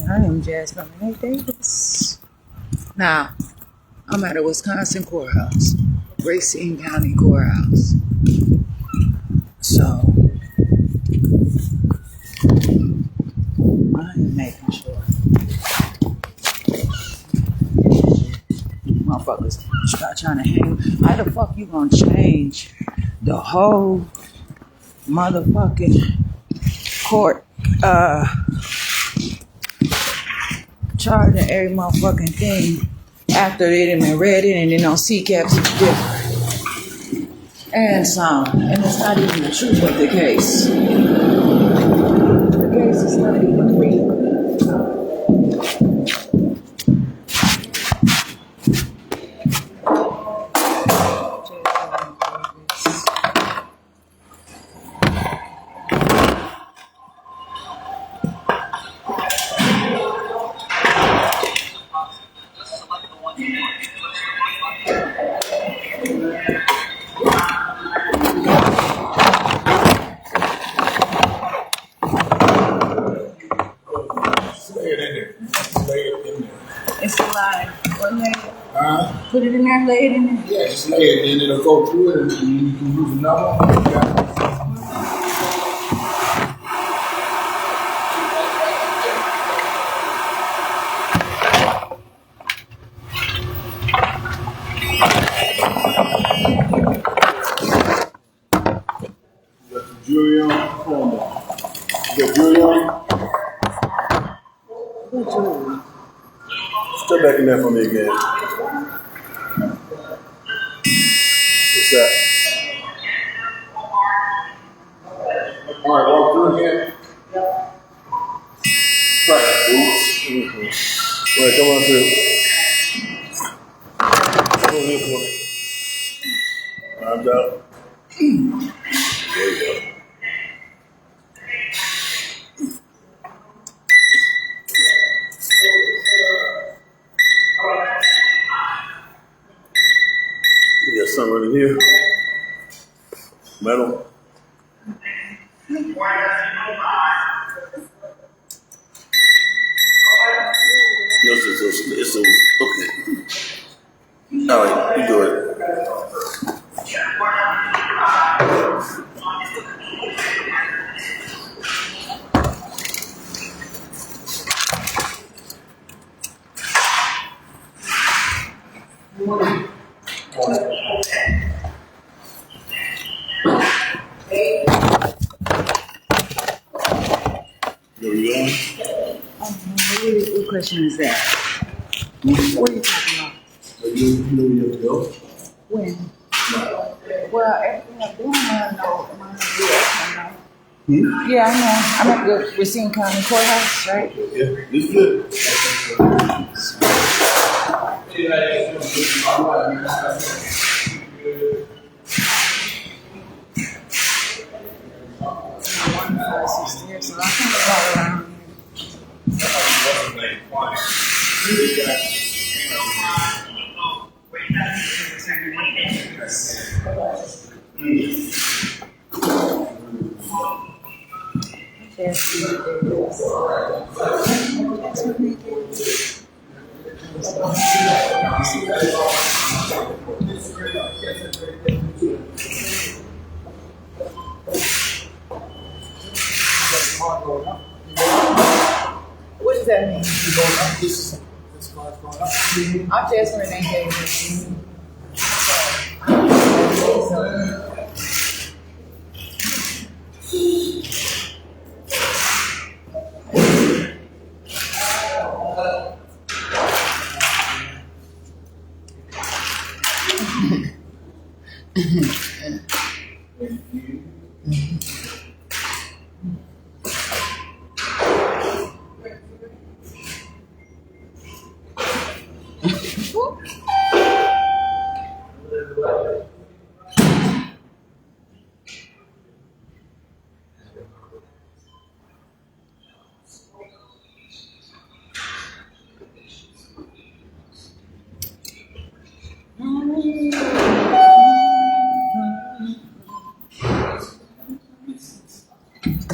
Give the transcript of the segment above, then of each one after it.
I am Jasmine Renee Davis. Now, I'm at a Wisconsin courthouse, Racine County Courthouse. So, I am making sure motherfuckers start trying to hang. How the fuck you gonna change the whole motherfucking court charge and every motherfucking thing after they done been read it and then on CCAPs is different and some, and it's not even the truth of the case. The case is not even real. It's a lie. What lay it? Put it in there, lay it in there. Yeah, just lay it, then it'll go through it, and you can use another one. You got the jewelry on? Hold on. You got jewelry on? What jewelry? Step back in there for me again. What's that? All right, walk through again. Right, boots. Mm-hmm. Right, come on through. Come on here for me. Arms out. There you go. We got something right here. Metal. No, it's okay. All right, you do it. There we go. What question is that? What are you talking about? You know where you have to go? When? Well, everything I'm doing, I know. Yeah, I know. I'm at the Racine County Courthouse, right? Yeah, it's good. So I think it's all around What does that mean? I'm Jasmine Renee Davis.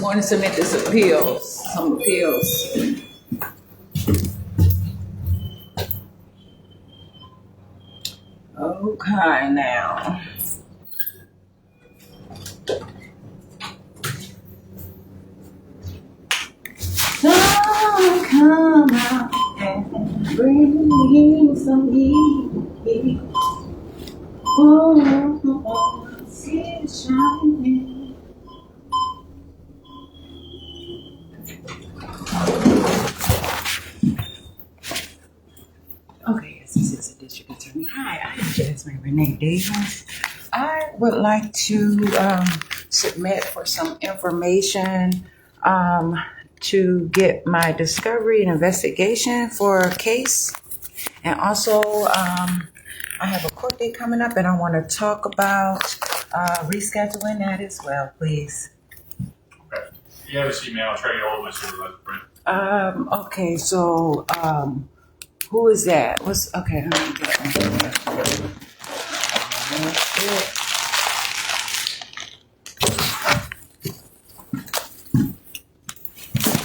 Want to submit this appeals, some appeals. Okay, now. Sun come out and bring some heat. Oh, see it shining. Okay, yes, this is a district attorney. Hi, I am Jasmine Renee Davis. I would like to submit for some information to get my discovery and investigation for a case. And also, I have a court date coming up and I want to talk about rescheduling that as well, please. Okay. You have this email. I'll try to get hold of my supervisor, Brent. Okay, so, who is that? Okay, let me get one.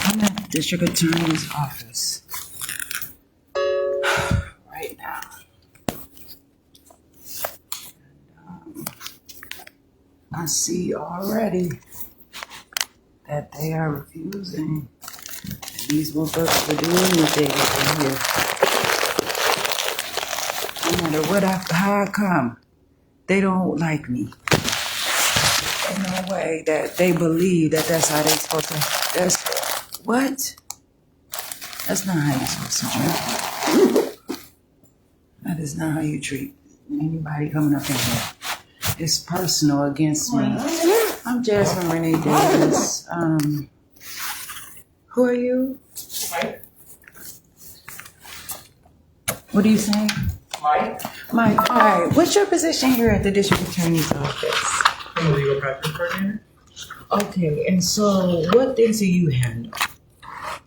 I'm at the district attorney's office right now. I see already that they are refusing these motherfuckers to do anything in here. No matter how I come, they don't like me. There's no way that they believe that that's how they supposed to. What? That's not how you're supposed to treat. That is not how you treat anybody coming up in here. It's personal against me. I'm Jasmine Renee Davis. Who are you? Mike? What are you saying? Mike? Mike, hi. What's your position here at the district attorney's office? I'm a legal practice coordinator. Okay, and so what things do you handle?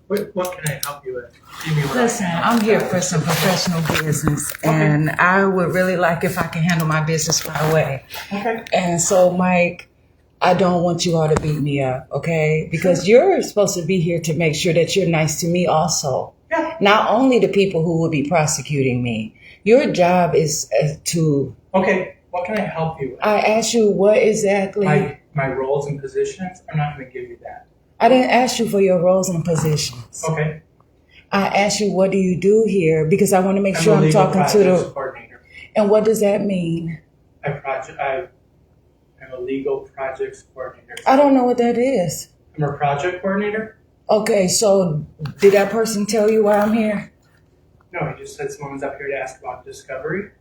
What can I help you with? Give me what Listen, I can. I'm here for some professional business, and I would really like if I can handle my business my way. Okay. And so, Mike, I don't want you all to beat me up, okay? Because you're supposed to be here to make sure that you're nice to me also. Yeah. Not only the people who will be prosecuting me. Your job is to... Okay. What can I help you with? I asked you what exactly... My roles and positions? I'm not going to give you that. I didn't ask you for your roles and positions. Okay. I asked you, what do you do here? Because I want to make sure I'm talking to the the... coordinator. And what does that mean? I'm a legal projects coordinator. I don't know what that is. I'm a project coordinator? Okay, so did that person tell you why I'm here? No, he just said someone's up here to ask about discovery.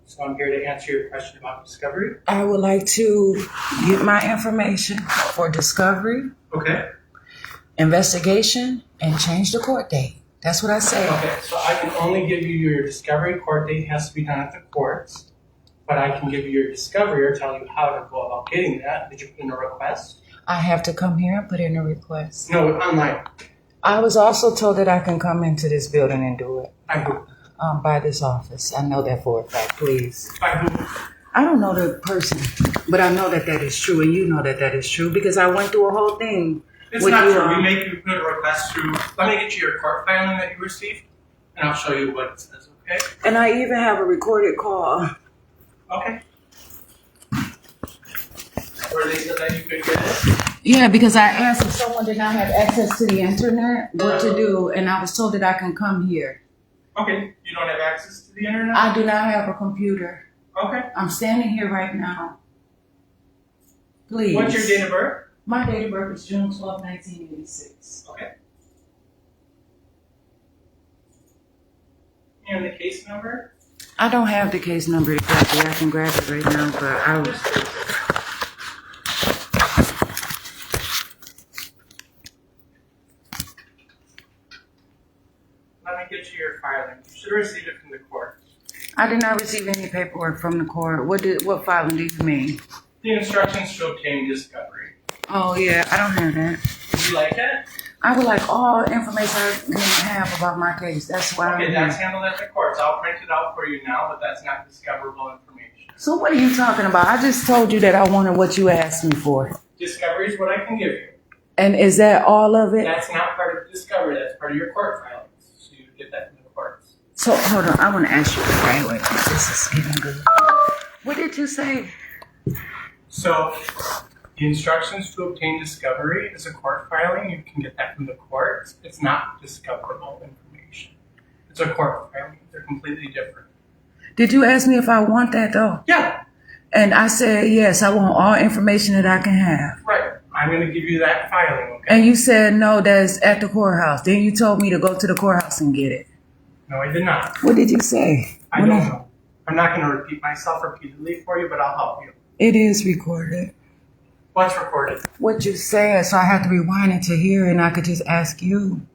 So I'm here to answer your question about discovery. I would like to get my information for discovery, Okay. investigation, and change the court date. That's what I said. Okay, so I can only give you your discovery. Court date has to be done at the courts. But I can give you your discovery or tell you how to go about getting that. Did you put in a request? I have to come here and put in a request. No, online. I was also told that I can come into this building and do it. By who? By this office. I know that for a fact, please. By who? I don't know the person, but I know that that is true, and you know that that is true because I went through a whole thing. It's with not you, true. We make you put a request through. Let me get you your court filing that you received, and I'll show you what it says, okay? And I even have a recorded call. Okay. Where they said that you could get it? Yeah, because I asked if someone did not have access to the internet, what to do, and I was told that I can come here. Okay. You don't have access to the internet? I do not have a computer. Okay. I'm standing here right now. Please. What's your date of birth? My date of birth is June 12, 1986. Okay. And the case number? I don't have the case number exactly. I can grab it right now, but I was... Let me get you your filing. You should have received it from the court. I did not receive any paperwork from the court. What filing do you mean? The instructions to obtain discovery. Oh, yeah, I don't have that. Did you like it? I would like all information I can have about my case. That's why Okay, I'm that's here. handled at the courts. I'll print it out for you now, but that's not discoverable information. So what are you talking about? I just told you that I wanted what you asked me for. Discovery is what I can give you. And is that all of it? That's not part of discovery. That's part of your court filings. So you get that from the courts. So hold on, I want to ask you. Wait. This is getting good. What did you say? So, the instructions to obtain discovery is a court filing. You can get that from the courts. It's not discoverable information. It's a court filing. They're completely different. Did you ask me if I want that though? Yeah, And I said yes. I want all information that I can have. right. I'm going to give you that filing, okay? And you said no, that's at the courthouse. Then you told me to go to the courthouse and get it. No, I did not. What did you say? I don't know. I'm not going to repeat myself repeatedly for you, but I'll help you. It is recorded. What's recorded? What you said, so I have to rewind it to hear, and I could just ask you.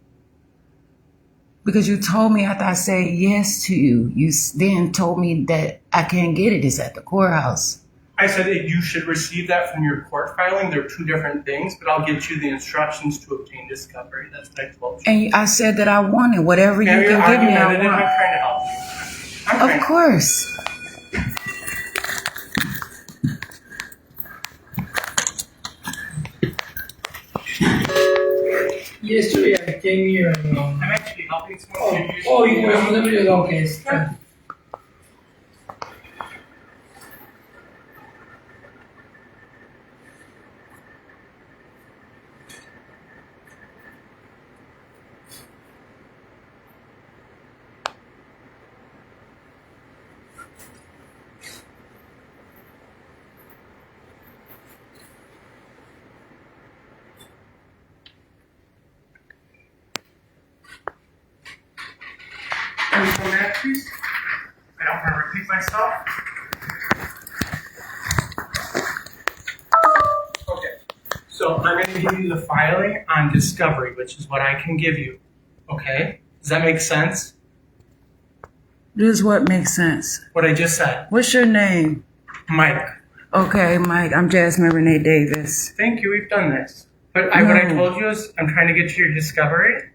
Because you told me after I said yes to you, you then told me that I can't get it. It's at the courthouse. I said that you should receive that from your court filing. They're two different things, but I'll get you the instructions to obtain discovery. That's what I told you. And I said that I wanted whatever you Now can you're give me. I argumentative. I'm want. trying to help you. I'm trying Of course. Yesterday I came here and I'm actually helping someone. you were from the okay. Está. Can you come back, please? I don't want to repeat myself. Okay. So I'm going to give you the filing on discovery, which is what I can give you. Okay? Does that make sense? This is what makes sense. What I just said. What's your name? Mike. Okay, Mike. I'm Jasmine Renee Davis. Thank you, we've done this. But what I told you is I'm trying to get you your discovery.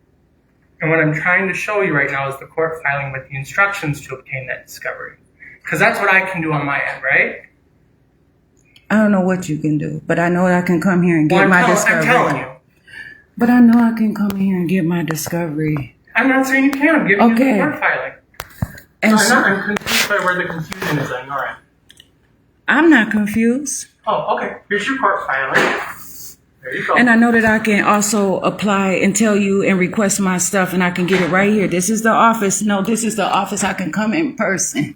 And what I'm trying to show you right now is the court filing with the instructions to obtain that discovery. Because that's what I can do on my end, right? I don't know what you can do, but I know I can come here and get my discovery. I'm telling you. But I know I can come here and get my discovery. I'm not saying you can. I'm giving you Okay. the court filing. And I'm confused by where the confusion is on your end. I'm not confused. Oh, okay. Here's your court filing. There you go. And I know that I can also apply and tell you and request my stuff, and I can get it right here. This is the office. No, this is the office. I can come in person.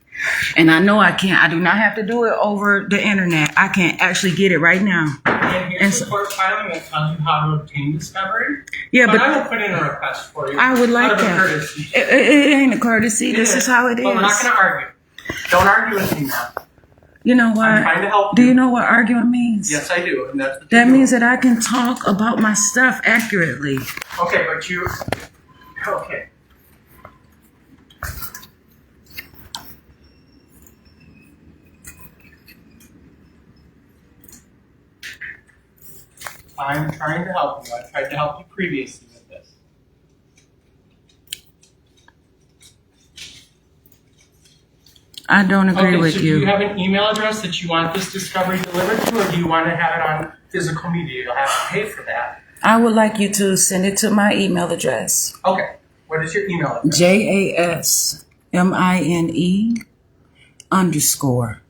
And I know I can. I do not have to do it over the internet. I can actually get it right now. and here's and the so- court filing that tells you how to obtain discovery. Yeah, But I but will put in a request for you. I would like out of that. courtesy. It ain't a courtesy. This is how it But we're not is. going to argue. Don't argue with me now. You know I'm trying what? to help Do you. you know what arguing means? Yes, I do. And that's what That you do. means that I can talk about my stuff accurately. Okay, but you. Okay. I'm trying to help you. I tried to help you previously with this. I don't agree Okay, with so do you have an email address that you want this discovery delivered to, or do you want to have it on physical media? You'll have to pay for that. I would like you to send it to my email address. Okay. What is your email address? JASMINE _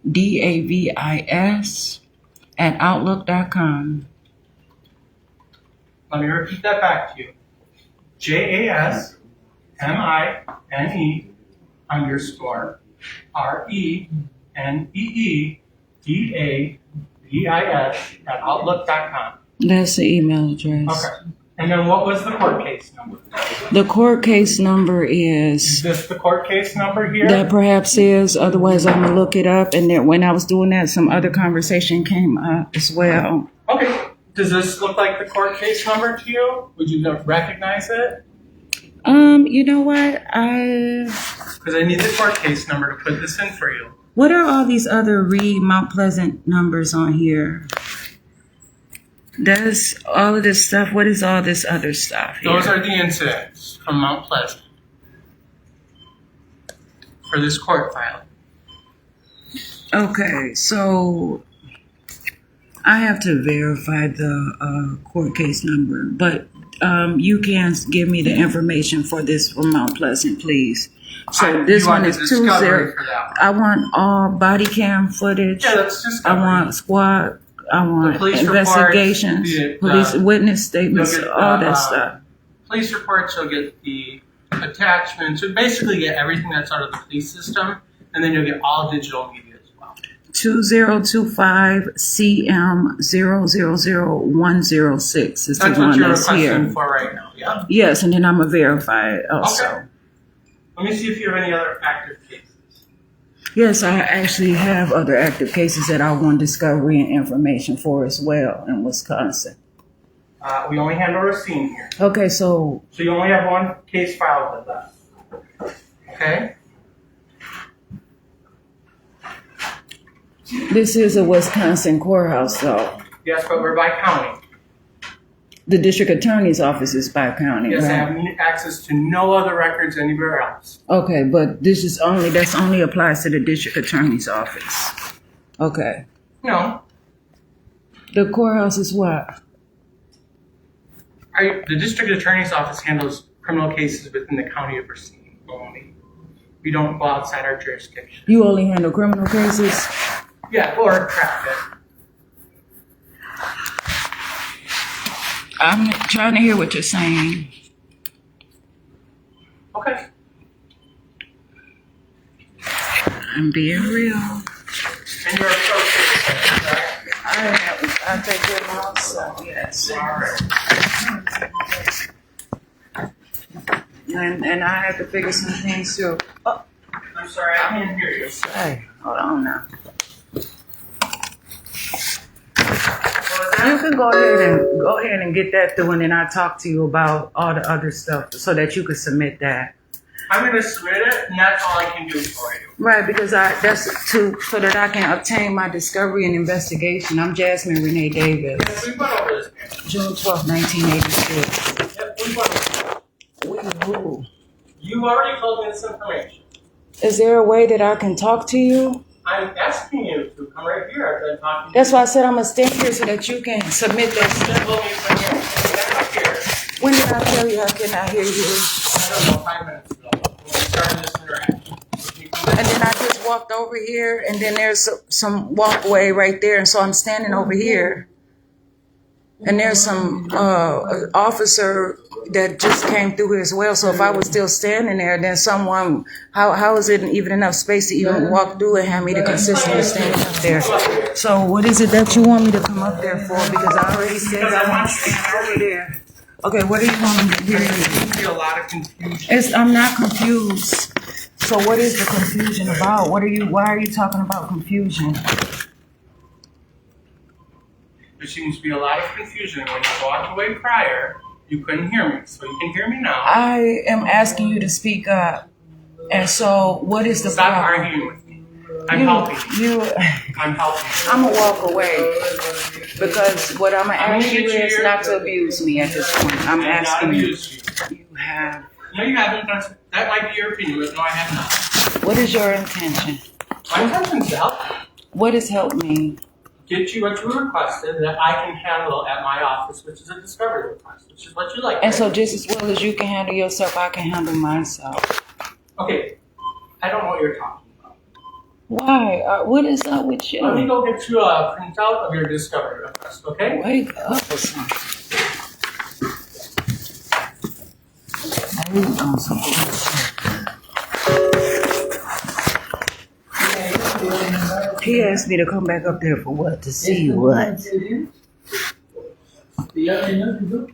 RENEEDAVIS @outlook.com. Let me repeat that back to you. JASMINE _RENEEDAVIS @outlook.com. That's the email address. Okay. And then what was the court case number? The court case number Is is this the court case number here? that perhaps is. Otherwise, I'm gonna look it up. And then when I was doing that, some other conversation came up as well. Okay. Does this look like the court case number to you? Would you recognize it? You know what? Because I need the court case number to put this in for you. What are all these other Mount Pleasant numbers on here? Does all of this stuff? What is all this other stuff here? Those are the incidents from Mount Pleasant for this court filing. Okay, so I have to verify the court case number, but you can give me the information for this from Mount Pleasant, please. So this You want one the is discovery 20. for that one. I want all body cam footage. Yeah, that's I discovery. want squad. I want police investigations, reports, police witness You'll statements, get, all that stuff. Police reports, you'll get the attachments. You'll basically get everything that's out of the police system, and then you'll get all digital media as well. 2025 CM 000106 is That's the what one you're that's requesting here. for right now, yeah? Yes, and then I'm gonna verify it also. Okay. Let me see if you have any other active cases. Yes, I actually have other active cases that I want discovery and information for as well in Wisconsin. We only handle Racine here. Okay, so So you only have one case filed with us. Okay? this is a Wisconsin courthouse, though. Yes, but we're by county. The district attorney's office is by county, Yes, I right? have access to no other records anywhere else. Okay, but that's only applies to the district attorney's office. Okay. No. The courthouse is what? The district attorney's office handles criminal cases within the county of Racine only. We don't go outside our jurisdiction. You only handle criminal cases? Yeah, or traffic. I'm trying to hear what you're saying. Okay. I'm being real. And you're associated, right? I take care of myself, yes. All right. And I have to figure some things through. Oh, I'm sorry, I can't hear you. hey, hold on now. What was You that? can go ahead and get that through, and then I'll talk to you about all the other stuff so that you can submit that. I'm going to submit it, and that's all I can do for you. Right, because that's so that I can obtain my discovery and investigation. I'm Jasmine Renee Davis, Yes, we went over this, man. June 12, 1986. Yep, we went over this. Woo. You already told me this information. Is there a way that I can talk to you? I'm asking you to come right here. I've been talking to That's you. why I said I'm gonna stand here so that you can submit that. You told me to come here. Stand up here. When did I tell you I cannot hear you? I don't know, 5 minutes ago. When we started this interaction. You come And then I just walked over here, and then there's some walkway right there, and so I'm standing over here. And there's some officer that just came through here as well. So if I was still standing there, then someone, how is it even enough space to even walk through and have me to consistently stand up there? So what is it that you want me to come up there for? Because I already said I want to stand over there. Okay, what do you want me to do? There seems to be a lot of confusion. I'm not confused. So what is the confusion about? Why are you talking about confusion? There seems to be a lot of confusion. When you walked away prior, you couldn't hear me. So you can hear me now. I am asking you to speak up. And so what is the Stop problem? arguing with me. I'm helping you. I'm helping you. I'm gonna walk away because what I'm gonna I'm ask gonna you get you is your- not to abuse me at this point. I'm I have not asking you. abused you. You have. No, you haven't. That might be your opinion, but no, I have not. What is your intention? My intention is to help you. What does help me? Get you what you requested that I can handle at my office, which is a discovery request, which is what you like. And right? so just as well as you can handle yourself, I can handle myself. Okay, I don't know what you're talking about. Why? What is up with Let me you? go get you a printout of your discovery request, okay? Wake up or something. Hey, on some bullshit. He asked me to come back up there for what? To see what? Ya señor, ¿tú?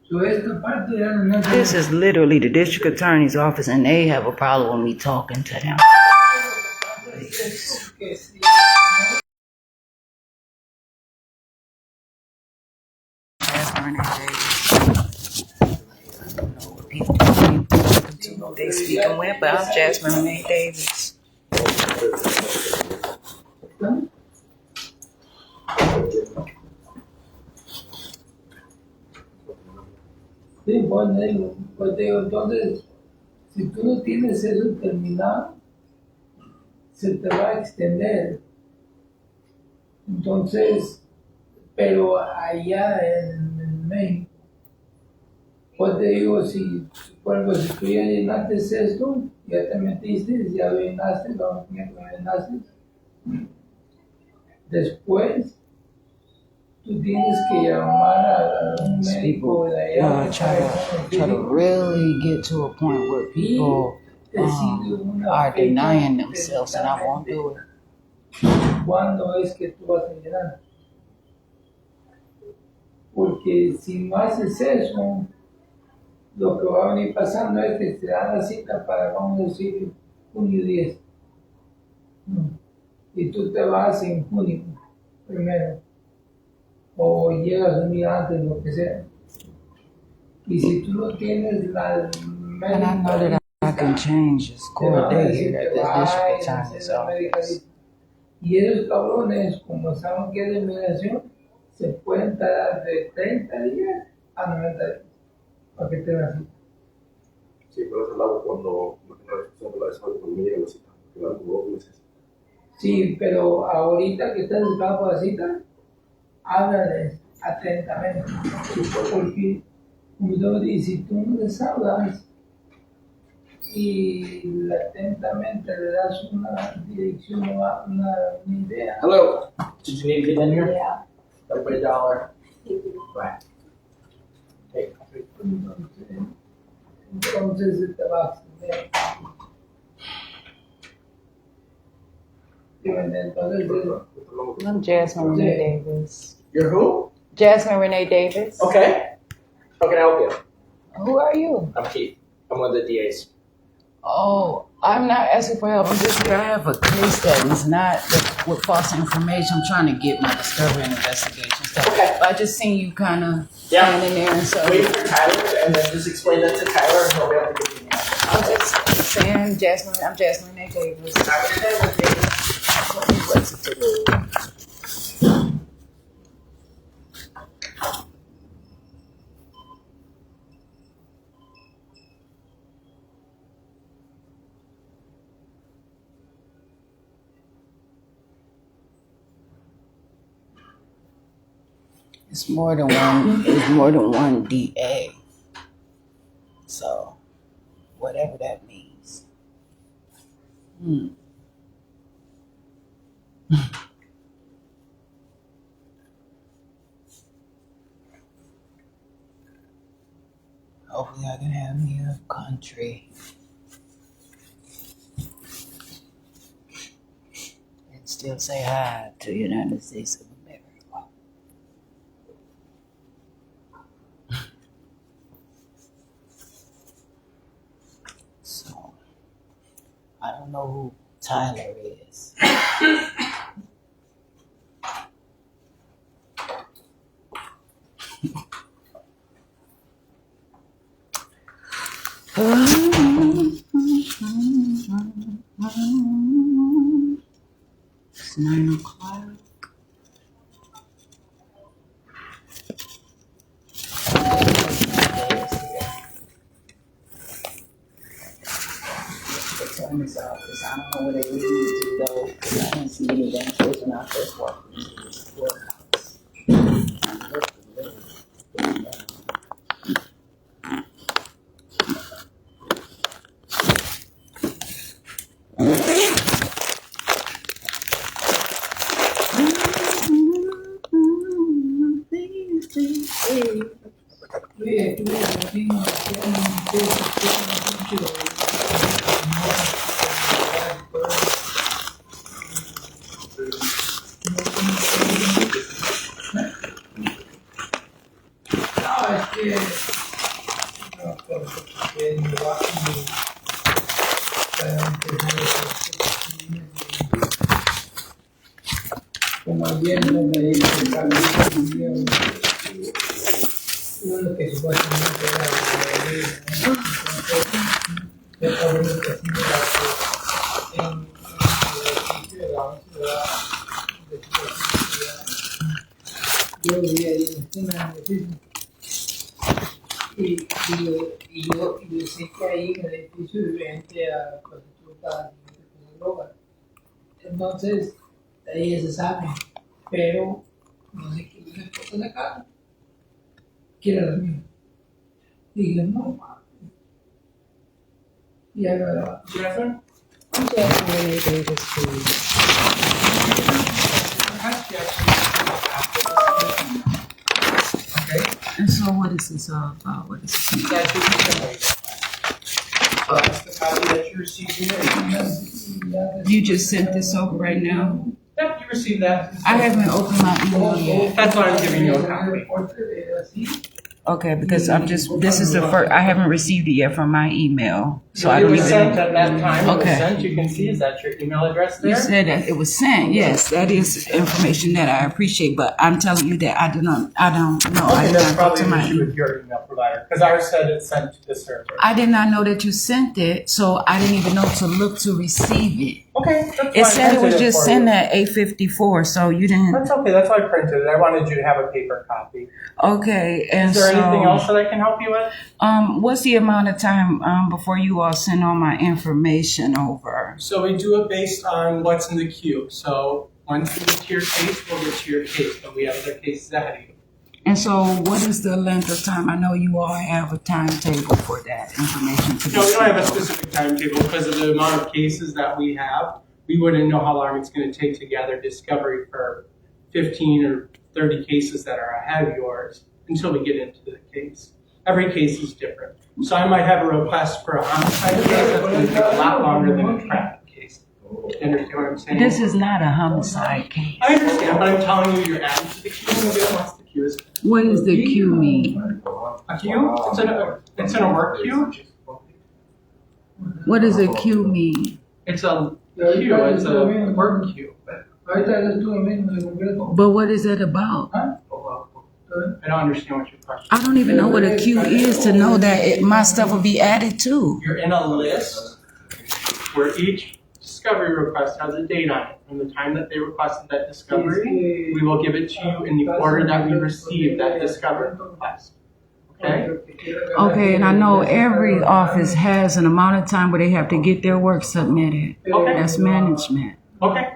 So esta parte ya no me This is literally the district attorney's office, and they have a problem with me talking to them. They speaking with, but I'm Jasmine Renee Davis. Sí, pues digo, entonces, si tú no tienes eso terminado, se te va a extender. Entonces, pero allá en México, pues te digo, si, por ejemplo, si tú ya llenaste esto, ya te metiste, ya lo llenaste, lo llenaste, después tú tienes que llamar a un These médico people de allá que try to really get to a point where people are denying themselves, and I won't do it. ¿Cuándo es que tú vas a llenar? Porque si no haces eso, lo que va a venir pasando es que te dan la cita para, vamos a decir, junio 10. Y tú te vas en junio, primero. O llegas un día antes, lo que sea. Y si tú no tienes la And I know that I can change the score day here at this district attorney's office. Y esos cabrones, como saben que es de inmigración, se pueden tardar de 30 días a 90 días para que te den cita. Sí, pero es el agua cuando la economía y la cita, que dan como 2 meses. Sí, pero ahorita que estás buscando por la cita, háblales atentamente. Porque, como yo digo, si tú no les hablas y atentamente le das una dirección, una idea. Hello. Did you need to get in here? Yeah. Everybody $1. Right. Hey. Entonces te va a extender. Entonces, I'm Jasmine Renee Davis. You're who? Jasmine Renee Davis. Okay. How can I help you? Who are you? I'm Keith. I'm one of the DAs. Oh, I'm not asking for help. I'm just here. I have a case that is not with false information. I'm trying to get my discovery and investigation stuff. Okay. But I just seen you kind of Yeah. standing there, and so Wait for Tyler and then just explain that to Tyler and he'll be able to give you an answer. I was just saying, Jasmine. I'm Jasmine Renee Davis. What's it to do? It's more than one. It's more than one DA. So, whatever that means. Hopefully, I can have me a country and still say hi to the United States of America. So, I don't know who Tyler is. It's 9 o'clock. The attorney's office. I don't know where they lead me to though, because I didn't see any damn place when I first walked into this courthouse. I looked a little. Como ayer no me dice uno que supuestamente era de cabrón que así me la en el edificio de la ciudad yo vivía ahí en la esquina del edificio y yo sé que ahí en el edificio vivía gente a prostitutas y drogas Entonces, ahí se sabe. Pero, no sé qué le pasa la cara. Quiere la mía. Dije, no, mami. Y ahora, Jennifer? I'm Jasmine Renee Davis, please. Perhaps you actually okay? And so what is this all about? What is this? That's what you can wait. That's the copy that you received in your email. You just sent this over right now? Yep, you received that. I haven't opened my email yet. That's why I'm giving you a copy. Okay, because this is the first, I haven't received it yet from my email. So I It don't was even sent know. at that time. It was Okay. sent. You can see, is that your email address You there? said that it was sent. Yes, that is information that I appreciate, but I'm telling you that I don't know. I Okay, did that's not go probably to an my issue with your email provider, because ours said it's sent to the server. I did not know that you sent it, so I didn't even know to look to receive it. Okay, that's fine. It said it was I printed just for sent you. at 8:54, so you didn't. That's okay, that's why I printed it. I wanted you to have a paper copy. Okay, and Is there so anything else that I can help you with? what's the amount of time before you all send all my information over? So we do it based on what's in the queue. So once we get to your case, we'll get to your case, but we have other cases ahead of you. And so, what is the length of time? I know you all have a timetable for that information. To be No, we don't have a sent over. specific timetable because of the amount of cases that we have. We wouldn't know how long it's going to take to gather discovery for 15 or 30 cases that are ahead of yours until we get into the case. Every case is different. So I might have a request for a homicide case that's going to take a lot longer than a traffic case. You understand what I'm saying? This is not a homicide case. I understand, but I'm telling you, you're adding to the queue and nobody wants the queue. What does the Q mean? A queue? It's in a work queue. What does a Q mean? It's a queue. It's a work queue. ahorita yo estuve mismo en el Congreso. But what is that about? I don't understand what your question I don't even know what a Q is to know that my stuff will be added to. is. You're in a list where each discovery request has a date on it. From the time that they requested that discovery, we will give it to you in the order that we received that discovery request. Okay? Okay, and I know every office has an amount of time where they have to get their work submitted. Okay. That's management. Okay.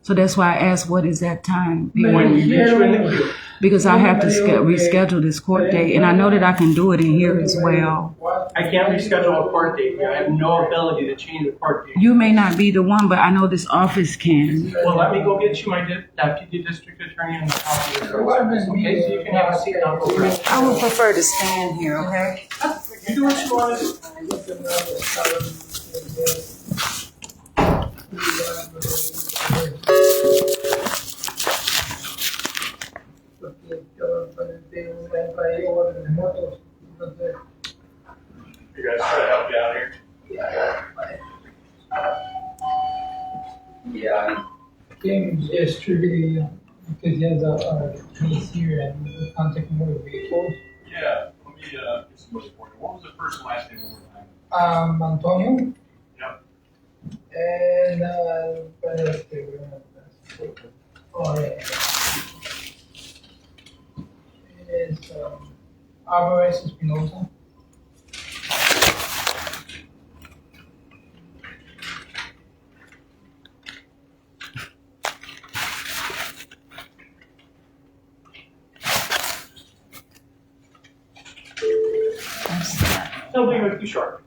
So that's why I asked, what is that time? When we get you in the queue. Because I have to reschedule this court date, and I know that I can do it in here as well. I can't reschedule a court date. I have no ability to change the court date. You may not be the one, but I know this office can. Well, let me go get you my deputy district attorney and the copy of your records, okay? So you can have a seat and I'll go grab it. I would prefer to stand here, okay? You do what you want to do. You guys try to help you out here. Yeah, I came yesterday because he has a case here and we contact motor vehicles. Yeah, let me get somebody for you. What was the first and last name one more time? Antonio. Yep. And oh yeah. It's Alvarez Espinosa. They'll be with you shortly.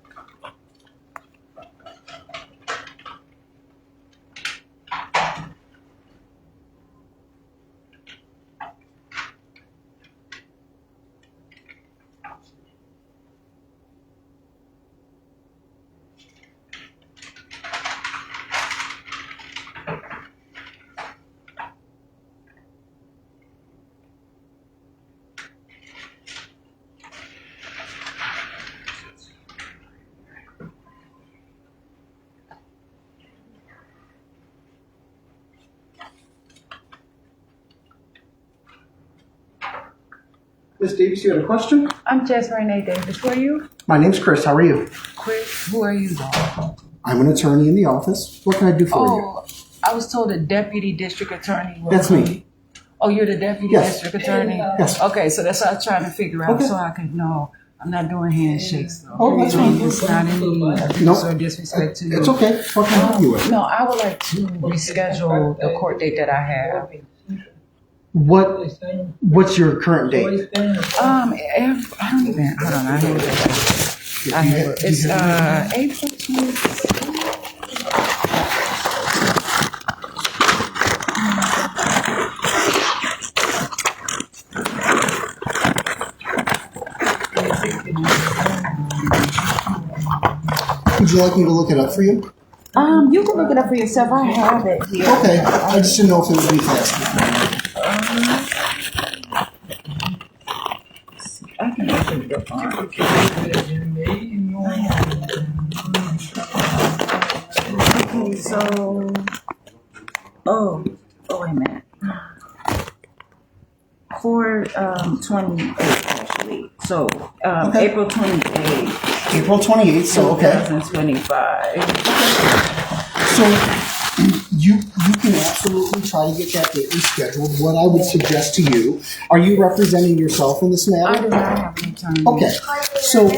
Ms. Davis, you had a question? I'm Jasmine Renee Davis. Who are you? My name's Chris. How are you? Chris, who are you though? I'm an attorney in the office. What can I do for you? Oh, I was told a deputy district attorney was. That's me. Oh, you're the deputy Yes. district attorney? Yes. Okay, so that's what I was trying to figure out Okay. so I could know. I'm not doing handshakes though. Oh, that's fine. It's not any abuse or disrespect to you. It's okay. What can I help you with? No, I would like to reschedule the court date that I have. What's your current date? I don't even. Hold on, I have it. I have it. It's April 20th. Would you like me to look it up for you? You can look it up for yourself. I have it here. Okay. I just didn't know if it would be faster. I can open it up. Okay, so. Oh, wait a minute. For 28th, actually. So, Okay. April 28th, April 28th, so okay. 2025. So you can absolutely try to get that date rescheduled. What I would suggest to you, are you representing yourself in this I matter? do not have any time. Okay, so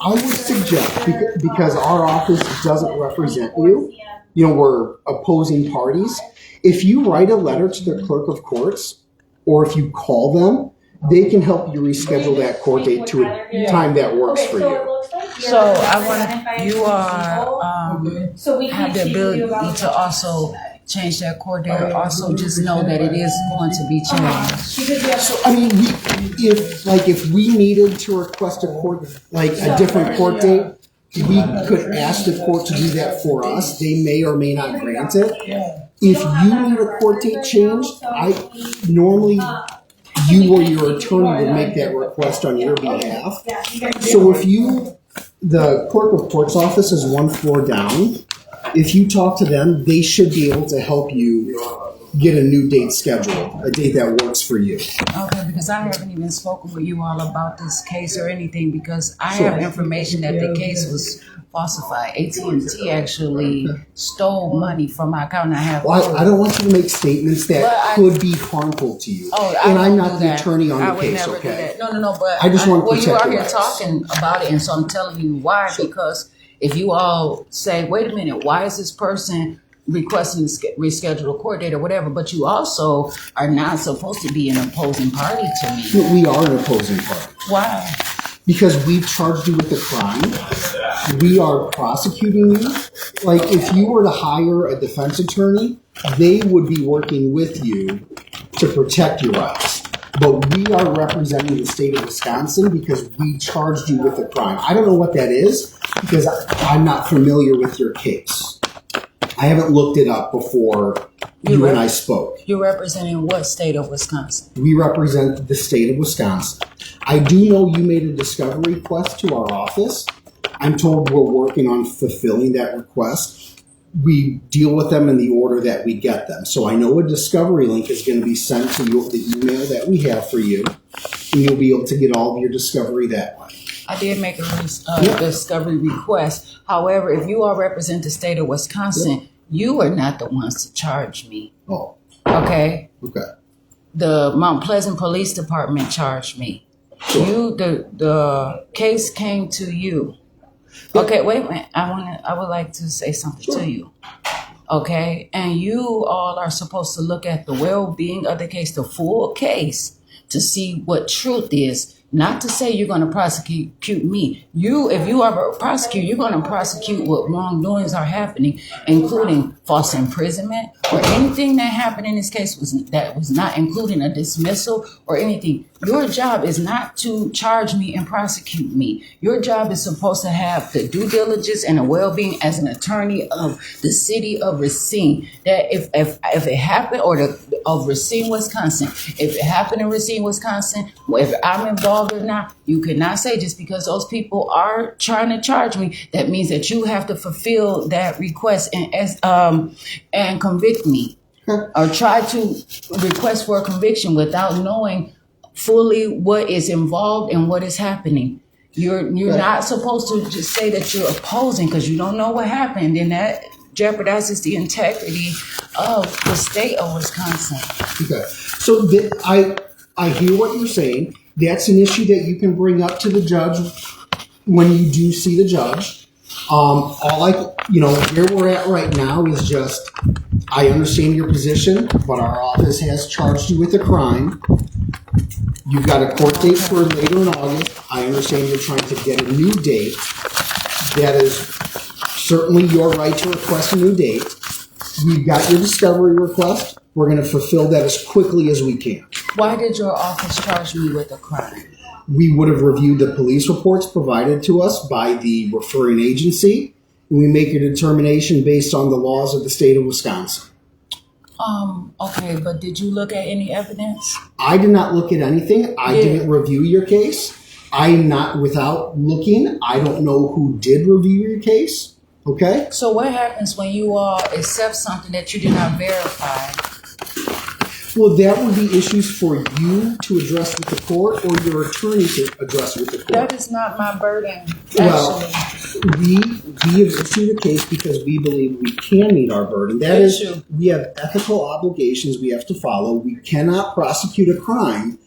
I would suggest, because our office doesn't represent you, we're opposing parties. If you write a letter to the clerk of courts, or if you call them, they can help you reschedule that court date to a time that works for you. So I want you are So we have the ability to also change that court date. Or also, just know that it is going to be changed. So I mean, if we needed to request a different court date, we could ask the court to do that for us. They may or may not grant it. If you need a court date changed, normally you or your attorney would make that request on your behalf. So the clerk of court's office is one floor down. If you talk to them, they should be able to help you get a new date scheduled, a date that works for you. Okay, because I haven't even spoken with you all about this case or anything, because I Sure. have information that the case was falsified. AT&T actually stole money from my account. And I have. Well, I don't want you to make statements that But I- could be harmful to you. Oh, and I'm won't not do the that. attorney on I the would case, never do okay? that. No, but I just want to well, you protect are your here rights. talking about it, and so I'm telling you why. Because if you all say, "Wait a minute, why is this person requesting to reschedule a court date or whatever?" But you also are not supposed to be an opposing party to me. But we are an opposing party. Why? Because we've charged you with a crime. We are prosecuting you. Like, if you were to hire a defense attorney, they would be working with you to protect your rights. But we are representing the state of Wisconsin because we charged you with a crime. I don't know what that is because I'm not familiar with your case. I haven't looked it up before you and I spoke. You're representing what state of Wisconsin? We represent the state of Wisconsin. I do know you made a discovery request to our office. I'm told we're working on fulfilling that request. We deal with them in the order that we get them. So I know a discovery link is going to be sent to you, the email that we have for you, and you'll be able to get all of your discovery that way. I did make a discovery request. However, if you all represent the state of Wisconsin, you are not the ones to charge me. Oh, Okay? okay. The Mount Pleasant Police Department charged me. The case came to you. Okay, wait a minute. I would like to say something to you. Okay? And you all are supposed to look at the well-being of the case, the full case, to see what truth is. Not to say you're going to prosecute me. If you are a prosecutor, you're going to prosecute what wrongdoings are happening, including false imprisonment or anything that happened in this case that was not including a dismissal or anything. Your job is not to charge me and prosecute me. Your job is supposed to have the due diligence and the well-being as an attorney of the city of Racine. That if it happened, of Racine, Wisconsin, if it happened in Racine, Wisconsin, if I'm involved or not, you cannot say just because those people are trying to charge me, that means that you have to fulfill that request and convict me, or try to request for a conviction without knowing fully what is involved and what is happening. You're not supposed to just say that you're opposing because you don't know what happened, and that jeopardizes the integrity of the state of Wisconsin. Okay. So I hear what you're saying, That's an issue that you can bring up to the judge when you do see the judge. Where we're at right now is just, I understand your position, but our office has charged you with a crime. You've got a court date for later in August. I understand you're trying to get a new date. That is certainly your right to request a new date. We've got your discovery request. We're going to fulfill that as quickly as we can. Why did your office charge me with a crime? We would have reviewed the police reports provided to us by the referring agency, and we make a determination based on the laws of the state of Wisconsin. Okay, but did you look at any evidence? I did not look at anything. I didn't review your case. Without looking, I don't know who did review your case. Okay? So what happens when you all accept something that you did not verify? Well, that would be issues for you to address with the court or your attorney to address with the court. That is not my burden, Well, actually. we have issued a case because we believe we can meet our burden. That is, Issue. we have ethical obligations we have to follow. We cannot prosecute a crime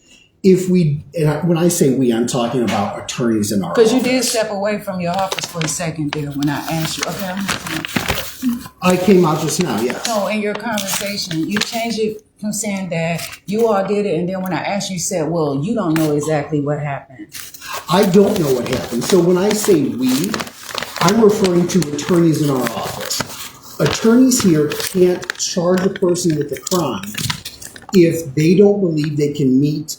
if we, and when I say we, I'm talking about attorneys in our office. Because you did step away from your office for a second there when I asked you. Okay, I'm listening. I came out just now, yes. No, in your conversation, you changed it from saying that you all did it, and then when I asked you, you said, well, you don't know exactly what happened. I don't know what happened. So when I say we, I'm referring to attorneys in our office. Attorneys here can't charge a person with a crime if they don't believe they can meet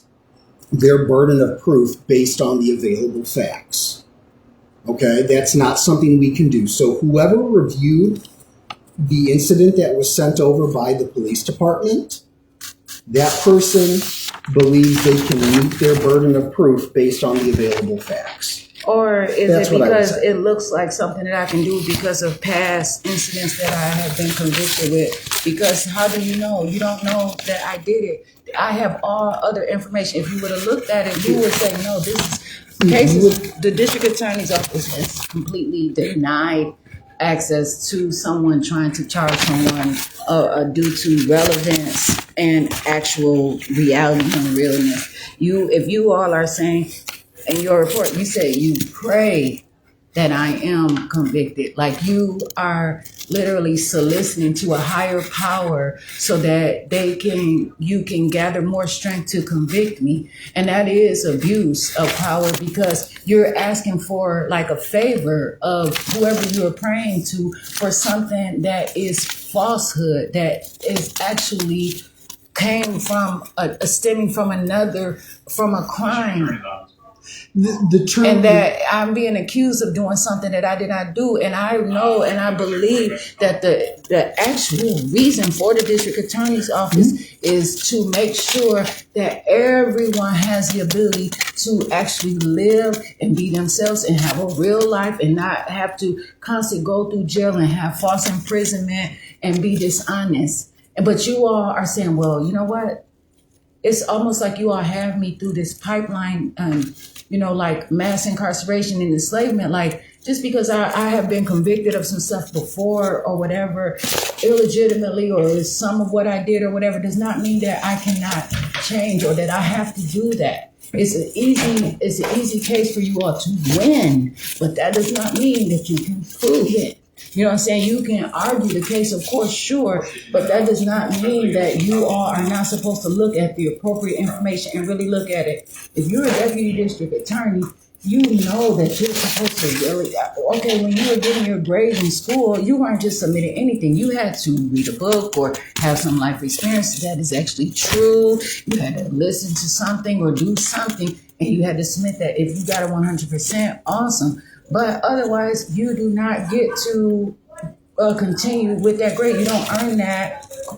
their burden of proof based on the available facts. Okay, that's not something we can do. So whoever reviewed the incident that was sent over by the police department, that person believes they can meet their burden of proof based on the available facts. Or is That's it what I would because say. it looks like something that I can do because of past incidents that I have been convicted with? Because how do you know? You don't know that I did it. I have all other information. If you would have looked at it, you would say, no, this is cases. The district attorney's office has completely denied access to someone trying to charge someone due to relevance and actual reality and realness. If you all are saying in your report, you say you pray that I am convicted. Like you are literally soliciting to a higher power so that you can gather more strength to convict me. And that is abuse of power because you're asking for like a favor of whoever you're praying to for something that is falsehood, that is actually came from stemming from a crime. The term, And that I'm being accused of doing something that I did not do. And I know and I believe that the actual reason for the district attorney's office is to make sure that everyone has the ability to actually live and be themselves and have a real life and not have to constantly go through jail and have false imprisonment and be dishonest. But you all are saying, well, you know what? It's almost like you all have me through this pipeline, like mass incarceration and enslavement. Like just because I have been convicted of some stuff before or whatever, illegitimately, or some of what I did or whatever, does not mean that I cannot change or that I have to do that. It's an easy case for you all to win, but that does not mean that you can prove it. You know what I'm saying? You can argue the case, of course, sure, but that does not mean that you all are not supposed to look at the appropriate information and really look at it. If you're a deputy district attorney, you know that you're supposed to really, okay, when you were getting your grades in school, you weren't just submitting anything. You had to read a book or have some life experience that is actually true. You had to listen to something or do something, and you had to submit that. If you got it 100%, awesome. But otherwise, you do not get to continue with that grade. You don't earn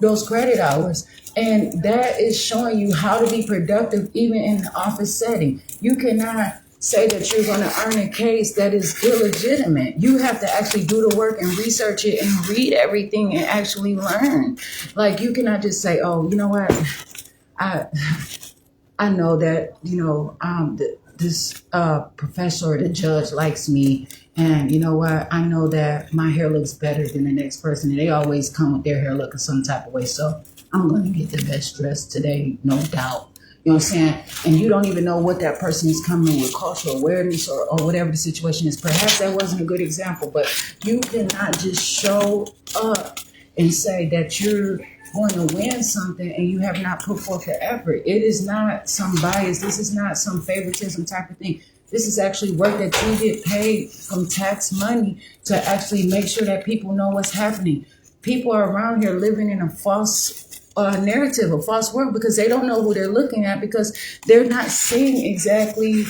those credit hours. And that is showing you how to be productive even in the office setting. You cannot say that you're going to earn a case that is illegitimate. You have to actually do the work and research it and read everything and actually learn. Like you cannot just say, oh, you know what? I know that, this professor or the judge likes me, and you know what? I know that my hair looks better than the next person, and they always come with their hair looking some type of way. So I'm going to get the best dress today, no doubt. You know what I'm saying? And you don't even know what that person is coming with, cultural awareness or whatever the situation is. Perhaps that wasn't a good example, but you cannot just show up and say that you're going to win something and you have not put forth the effort. It is not some bias. This is not some favoritism type of thing. This is actually work that you get paid from tax money to actually make sure that people know what's happening. People are around here living in a false narrative, a false world, because they don't know who they're looking at, because they're not seeing exactly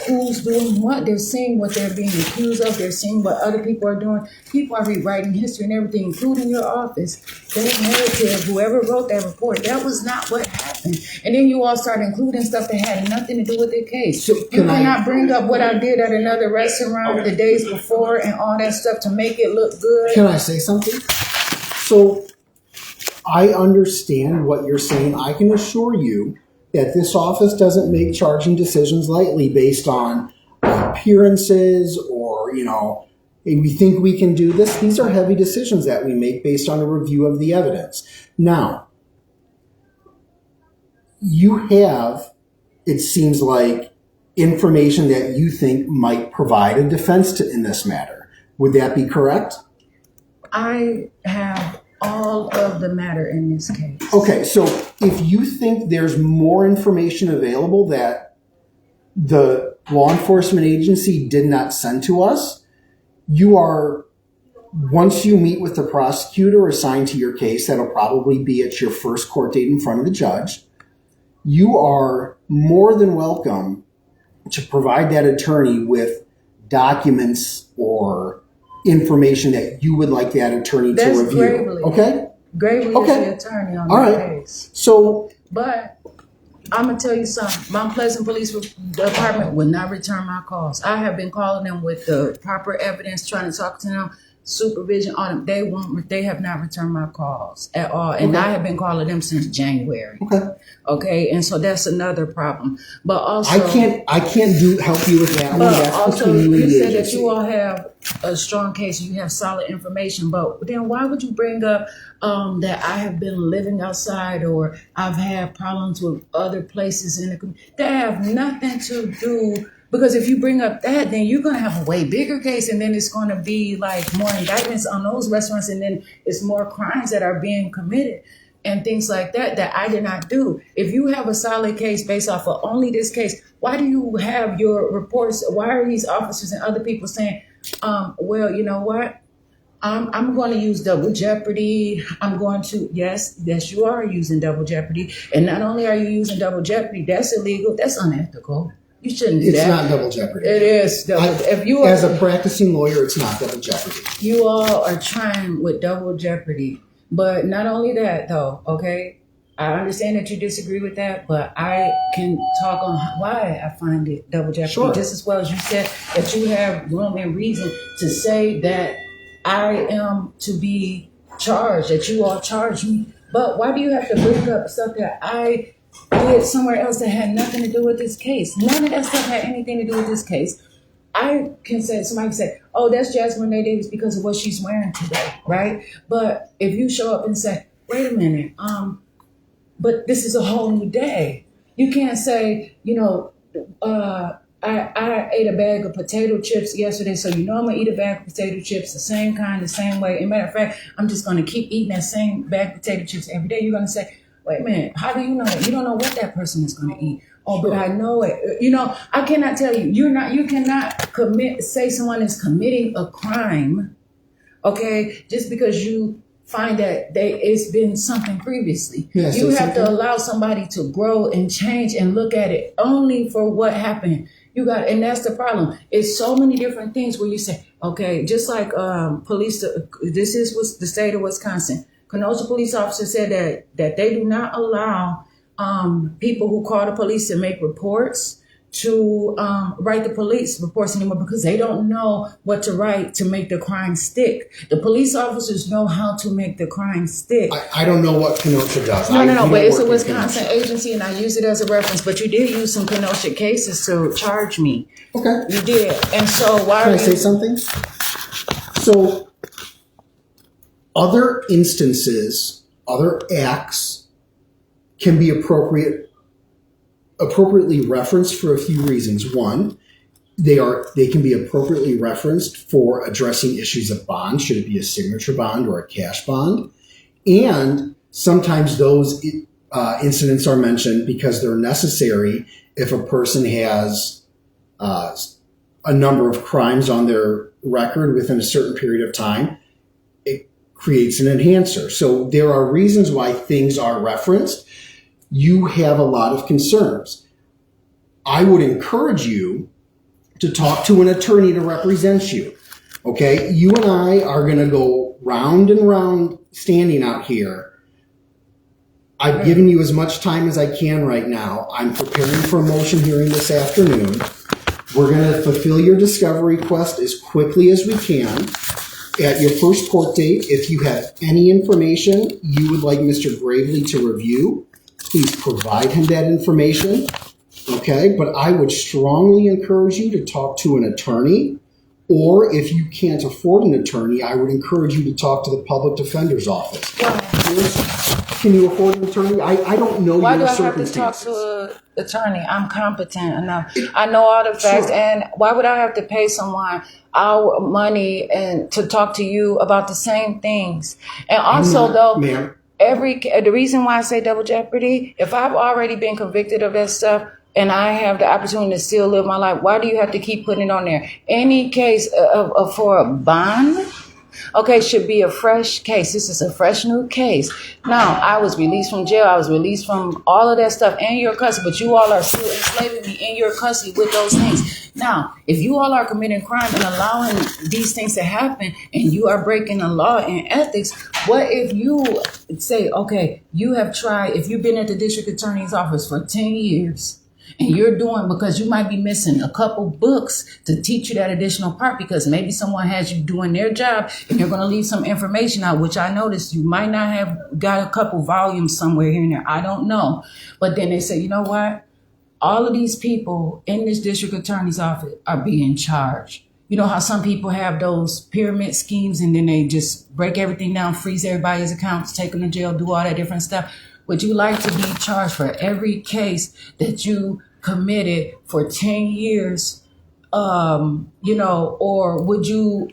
who's doing what. They're seeing what they're being accused of. They're seeing what other people are doing. People are rewriting history and everything, including your office. That narrative, whoever wrote that report, that was not what happened. And then you all start including stuff that had nothing to do with the case. So You cannot bring up what I did at another restaurant the days before and all that stuff to make it look good. Can I say something? So I understand what you're saying. I can assure you that this office doesn't make charging decisions lightly based on appearances or, hey, we think we can do this. These are heavy decisions that we make based on a review of the evidence. Now, you have, it seems like, information that you think might provide a defense in this matter. Would that be correct? I have all of the matter in this case. Okay, so if you think there's more information available that the law enforcement agency did not send to us, you are, once you meet with the prosecutor assigned to your case, that'll probably be at your first court date in front of the judge, you are more than welcome to provide that attorney with documents or information that you would like that attorney That's to review. Gravely. Okay? Gravely Okay. is the attorney on All that right. case. So, But I'm going to tell you something. Mount Pleasant Police Department will not return my calls. I have been calling them with the proper evidence, trying to talk to them, supervision on them. They have not returned my calls at all. And Okay. I have been calling them since January. okay. Okay. And so that's another problem. But also, I can't help you with that one. but That's also, between you you and the said that agency. you all have a strong case, you have solid information, but then why would you bring up that I have been living outside or I've had problems with other places in the community? That have nothing to do, because if you bring up that, then you're going to have a way bigger case, and then it's going to be like more indictments on those restaurants, and then it's more crimes that are being committed and things like that I did not do. If you have a solid case based off of only this case, why do you have your reports? Why are these officers and other people saying, well, you know what? I'm going to use double jeopardy. I'm going to, yes, you are using double jeopardy. And not only are you using double jeopardy, that's illegal. That's unethical. You shouldn't do It's that. not double jeopardy. It is double. If you As are, a practicing lawyer, it's not double jeopardy. you all are trying with double jeopardy. But not only that, though, okay? I understand that you disagree with that, but I can talk on why I find it double jeopardy. Sure. Just as well as you said that you have room and reason to say that I am to be charged, that you all charge me. But why do you have to bring up stuff that I did somewhere else that had nothing to do with this case? None of that stuff had anything to do with this case. I can say, somebody can say, oh, that's Jasmine Renee Davis because of what she's wearing today, right? But if you show up and say, wait a minute, but this is a whole new day. You can't say, I ate a bag of potato chips yesterday, so I'm gonna eat a bag of potato chips the same kind, the same way. As a matter of fact, I'm just gonna keep eating that same bag of potato chips every day. You're gonna say, wait a minute, how do you know that? You don't know what that person is gonna eat. Oh, but I know it. I cannot tell you. You cannot say someone is committing a crime, okay, just because you find that it's been something previously. Yes, you it's have to something. allow somebody to grow and change and look at it only for what happened. And that's the problem. It's so many different things where you say, okay, just like police, this is the state of Wisconsin. Kenosha police officer said that they do not allow people who call the police to make reports to write the police reports anymore because they don't know what to write to make the crime stick. The police officers know how to make the crime stick. I don't know what Kenosha does. No, but it's a work in Wisconsin Kenosha. agency, and I use it as a reference. But you did use some Kenosha cases to charge me. Okay. You did, and so why Can are I say you? something? So, other instances, other acts can be appropriate appropriately referenced for a few reasons. One, they can be appropriately referenced for addressing issues of bond, should it be a signature bond or a cash bond. And sometimes those incidents are mentioned because they're necessary if a person has a number of crimes on their record within a certain period of time. It creates an enhancer. So there are reasons why things are referenced. You have a lot of concerns. I would encourage you to talk to an attorney to represent you. Okay? You and I are going to go round and round standing out here. I've given you as much time as I can right now. I'm preparing for a motion hearing this afternoon. We're going to fulfill your discovery request as quickly as we can. At your first court date, if you have any information you would like Mr. Gravely to review, please provide him that information. Okay, but I would strongly encourage you to talk to an attorney, or if you can't afford an attorney, I would encourage you to talk to the public defender's office. Can you afford an attorney? I don't know Why do your I have to talk circumstances. to an attorney? I'm competent enough. I know all the facts, Sure. and why would I have to pay someone our money and to talk to you about the same things? And also, though, Ma'am, the reason why I say double jeopardy, if I've already been convicted of that stuff and I have the opportunity to still live my life, why do you have to keep putting it on there? Any case for a bond, okay, should be a fresh case. This is a fresh new case. Now, I was released from jail. I was released from all of that stuff in your custody, but you all are still enslaving me in your custody with those things. Now, if you all are committing crime and allowing these things to happen and you are breaking the law and ethics, what if you say, okay, you have tried, if you've been at the district attorney's office for 10 years, and you're doing, because you might be missing a couple books to teach you that additional part, because maybe someone has you doing their job and you're going to leave some information out, which I noticed you might not have got a couple volumes somewhere here and there. I don't know. But then they say, you know what? All of these people in this district attorney's office are being charged. You know how some people have those pyramid schemes and then they just break everything down, freeze everybody's accounts, take them to jail, do all that different stuff. Would you like to be charged for every case that you committed for 10 years? Or would you,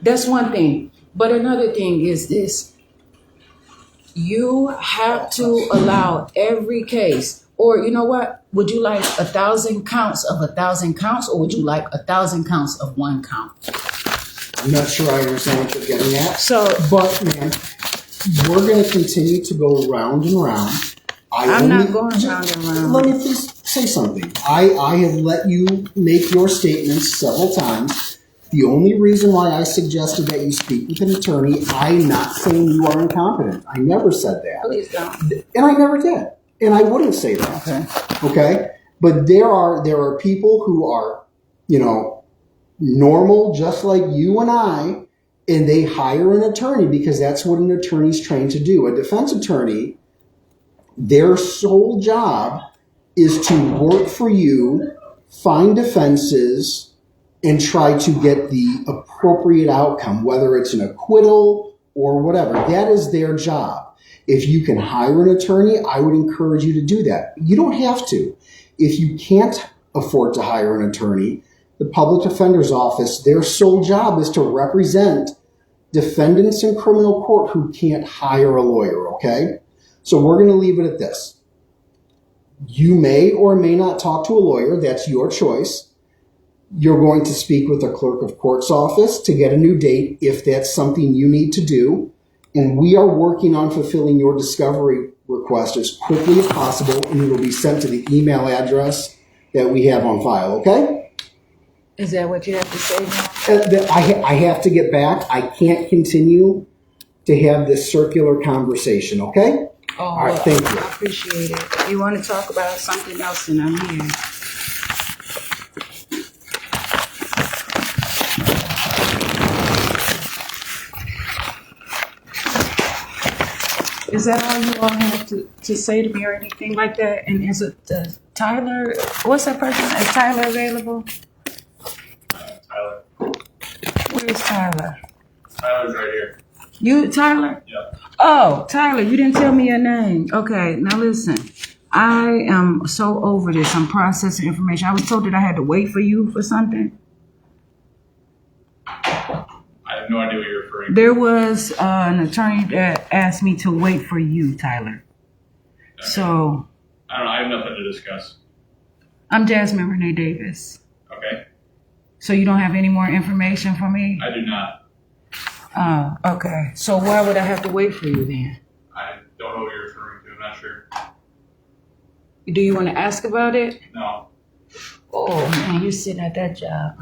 that's one thing. But another thing is this. You have to allow every case, or you know what? Would you like 1,000 counts of 1,000 counts, or would you like 1,000 counts of one count? I'm not sure I understand what you're getting at. So, But, man, we're going to continue to go round and round. I'm not going round and round. Let me please say something. I have let you make your statements several times. The only reason why I suggested that you speak with an attorney, I'm not saying you are incompetent. I never said that. Please don't. And I never did. And I wouldn't say that. Okay? But there are people who are, normal, just like you and I, and they hire an attorney because that's what an attorney's trained to do. A defense attorney, their sole job is to work for you, find defenses, and try to get the appropriate outcome, whether it's an acquittal or whatever. That is their job. If you can hire an attorney, I would encourage you to do that. You don't have to. If you can't afford to hire an attorney, the public defender's office, their sole job is to represent defendants in criminal court who can't hire a lawyer, okay? So we're going to leave it at this. You may or may not talk to a lawyer. That's your choice. You're going to speak with the clerk of court's office to get a new date if that's something you need to do. And we are working on fulfilling your discovery request as quickly as possible, and it will be sent to the email address that we have on file, okay? Is that what you have to say now? I have to get back. I can't continue to have this circular conversation, okay? Oh, All right, thank you. I appreciate it. If you want to talk about something else, then I'm here. Is that all you all have to say to me or anything like that? And is it Tyler? What's that person? Is Tyler available? Tyler. Where's Tyler? Tyler's right here. You, Tyler? Yeah. Oh, Tyler, you didn't tell me your name. Okay, now listen. I am so over this. I'm processing information. I was told that I had to wait for you for something. I have no idea what you're referring to. There was an attorney that asked me to wait for you, Tyler. Okay. So I don't know. I have nothing to discuss. I'm Jasmine Renee Davis. Okay. So you don't have any more information for me? I do not. Okay. So why would I have to wait for you then? I don't know what you're referring to. I'm not sure. Do you want to ask about it? No. Oh man, you're sitting at that job.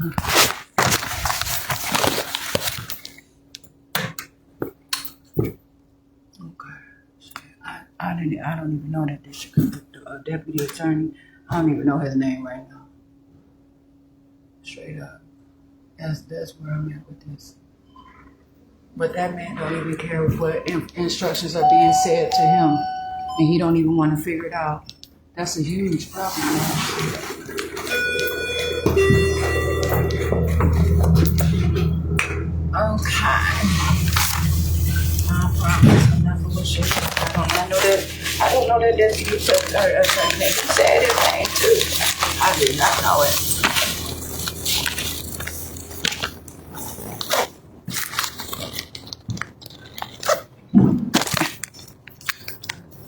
Okay. I don't even know that district deputy attorney. I don't even know his name right now. Straight up. That's where I'm at with this. But that man don't even care what instructions are being said to him, and he don't even want to figure it out. That's a huge problem, Okay. I promise I'm not bullshit. I don't know that deputy attorney. You said his name too. I did not know it.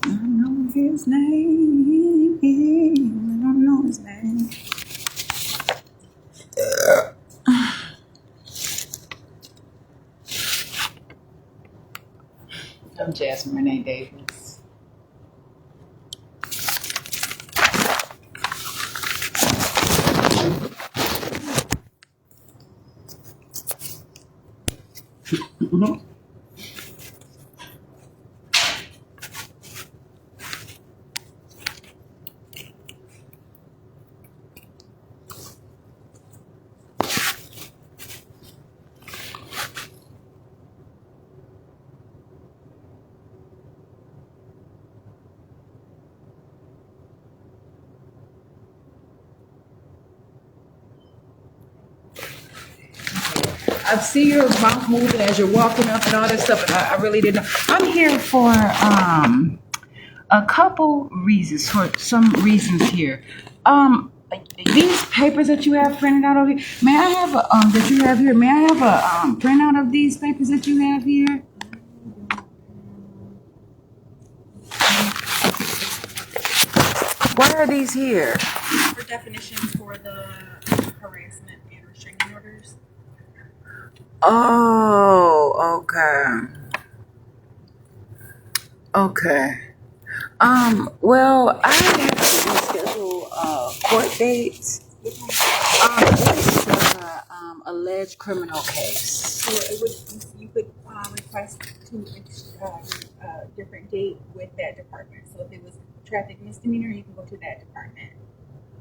I don't know his name. I don't know his name. I'm Jasmine Renee Davis. I see your mouth moving as you're walking up and all that stuff, and I really didn't know. I'm here for a couple reasons, for some reasons here. These papers that you have printed out over here, may I have that you have here? May I have a printout of these papers that you have here? Why are these here? For definitions for the harassment and restraining orders. Oh, okay. Okay. Well, I have to reschedule court dates. This is an alleged criminal case. So it would, you could request to a different date with that department. So if it was traffic misdemeanor, you can go to that department.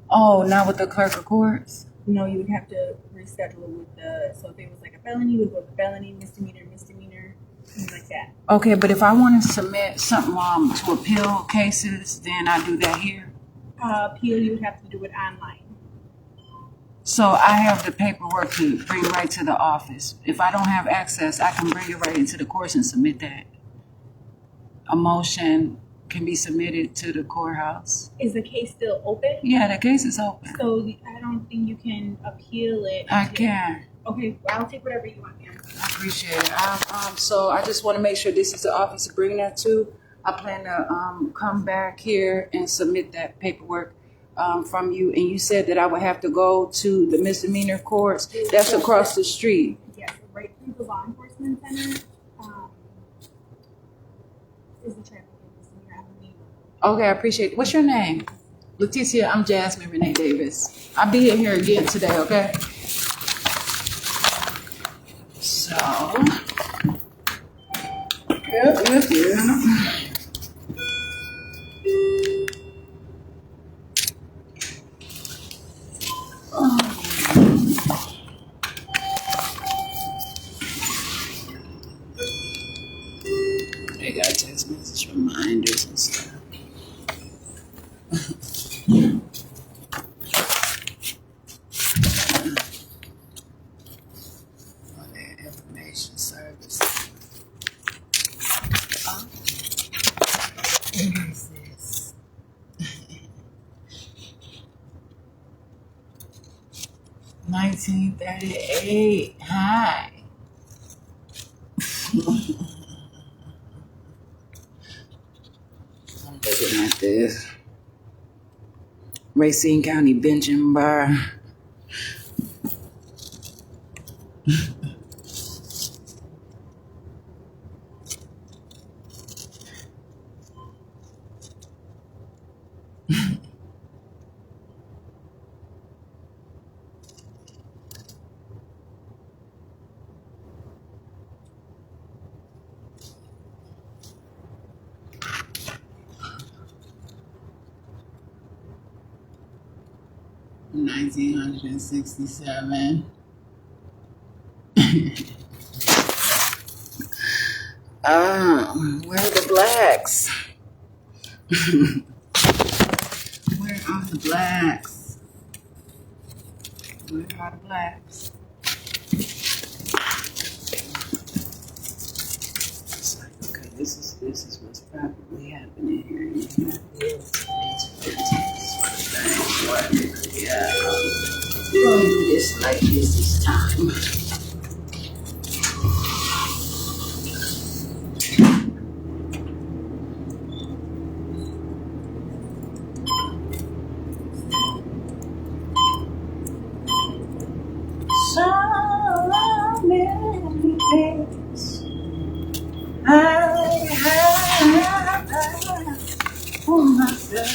Oh, not with the clerk of courts? No, you would have to reschedule it with the, so if it was like a felony, you would go to felony, misdemeanor, things like that. Okay, but if I want to submit something to appeal cases, then I do that here? Appeal, you would have to do it online. So I have the paperwork to bring right to the office. If I don't have access, I can bring it right into the courts and submit that. A motion can be submitted to the courthouse. Is the case still open? Yeah, the case is open. So I don't think you can appeal it. I can. Okay, I'll take whatever you want, ma'am. I appreciate it. So I just want to make sure this is the office to bring that to. I plan to come back here and submit that paperwork from you. And you said that I would have to go to the misdemeanor courts. That's across the street. Yes, right through the law enforcement center is the traffic misdemeanor. Okay, I appreciate it. What's your name? Leticia, I'm Jasmine Renee Davis. I'll be in here again today, okay? So, yeah. They got text message reminders and stuff. On their information service. What is this? 1938. Hi. I'm looking at this. Racine County Bench and Bar. $1,967. Where are the blacks? Where are the blacks? Where are the blacks? Okay, this is what's probably happening here. Yeah, we're gonna do this like this time. So many things I have for myself.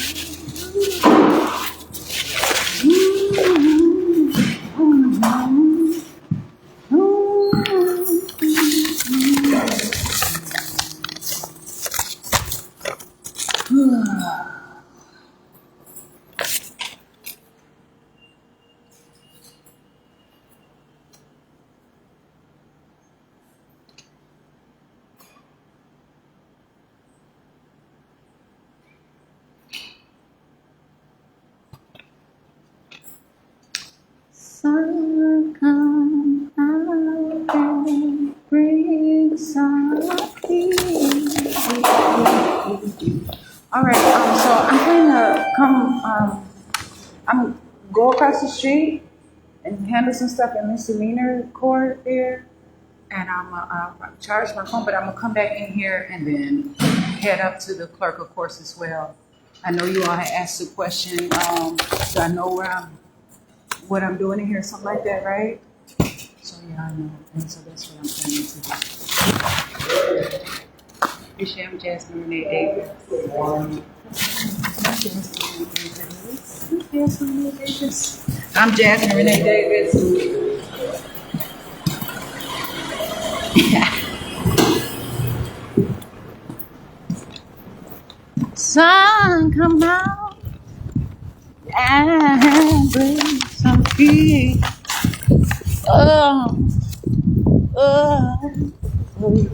Sun come out and bring some peace. All right, so I'm going to come, I'm go across the street and handle some stuff in misdemeanor court there, and I'm charge my phone, but I'm gonna come back in here and then head up to the clerk of courts as well. I know you all had asked a question. Do I know what I'm doing in here, something like that, right? So yeah, I know, and so that's what I'm planning to do. Appreciate I'm Jasmine Renee Davis. I'm Jasmine Renee Davis. Sun come out and bring some peace. Oh, oh, oh.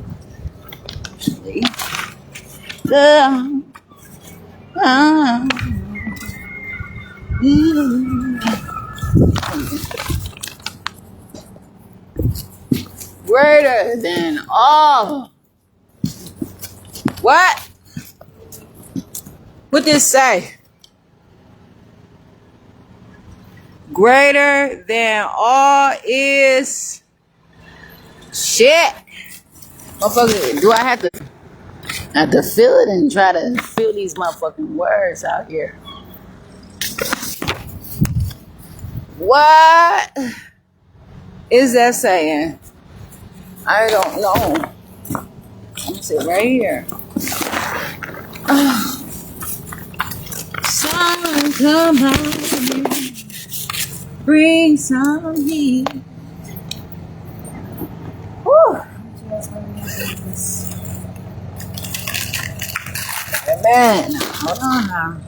Greater than all. What? What this say? Greater than all is shit. Motherfucker, do I have to feel it and try to feel these motherfucking words out here? What is that saying? I don't know. I'm gonna sit right here. Sun come out, bring some heat. Whew. Man, hold on now.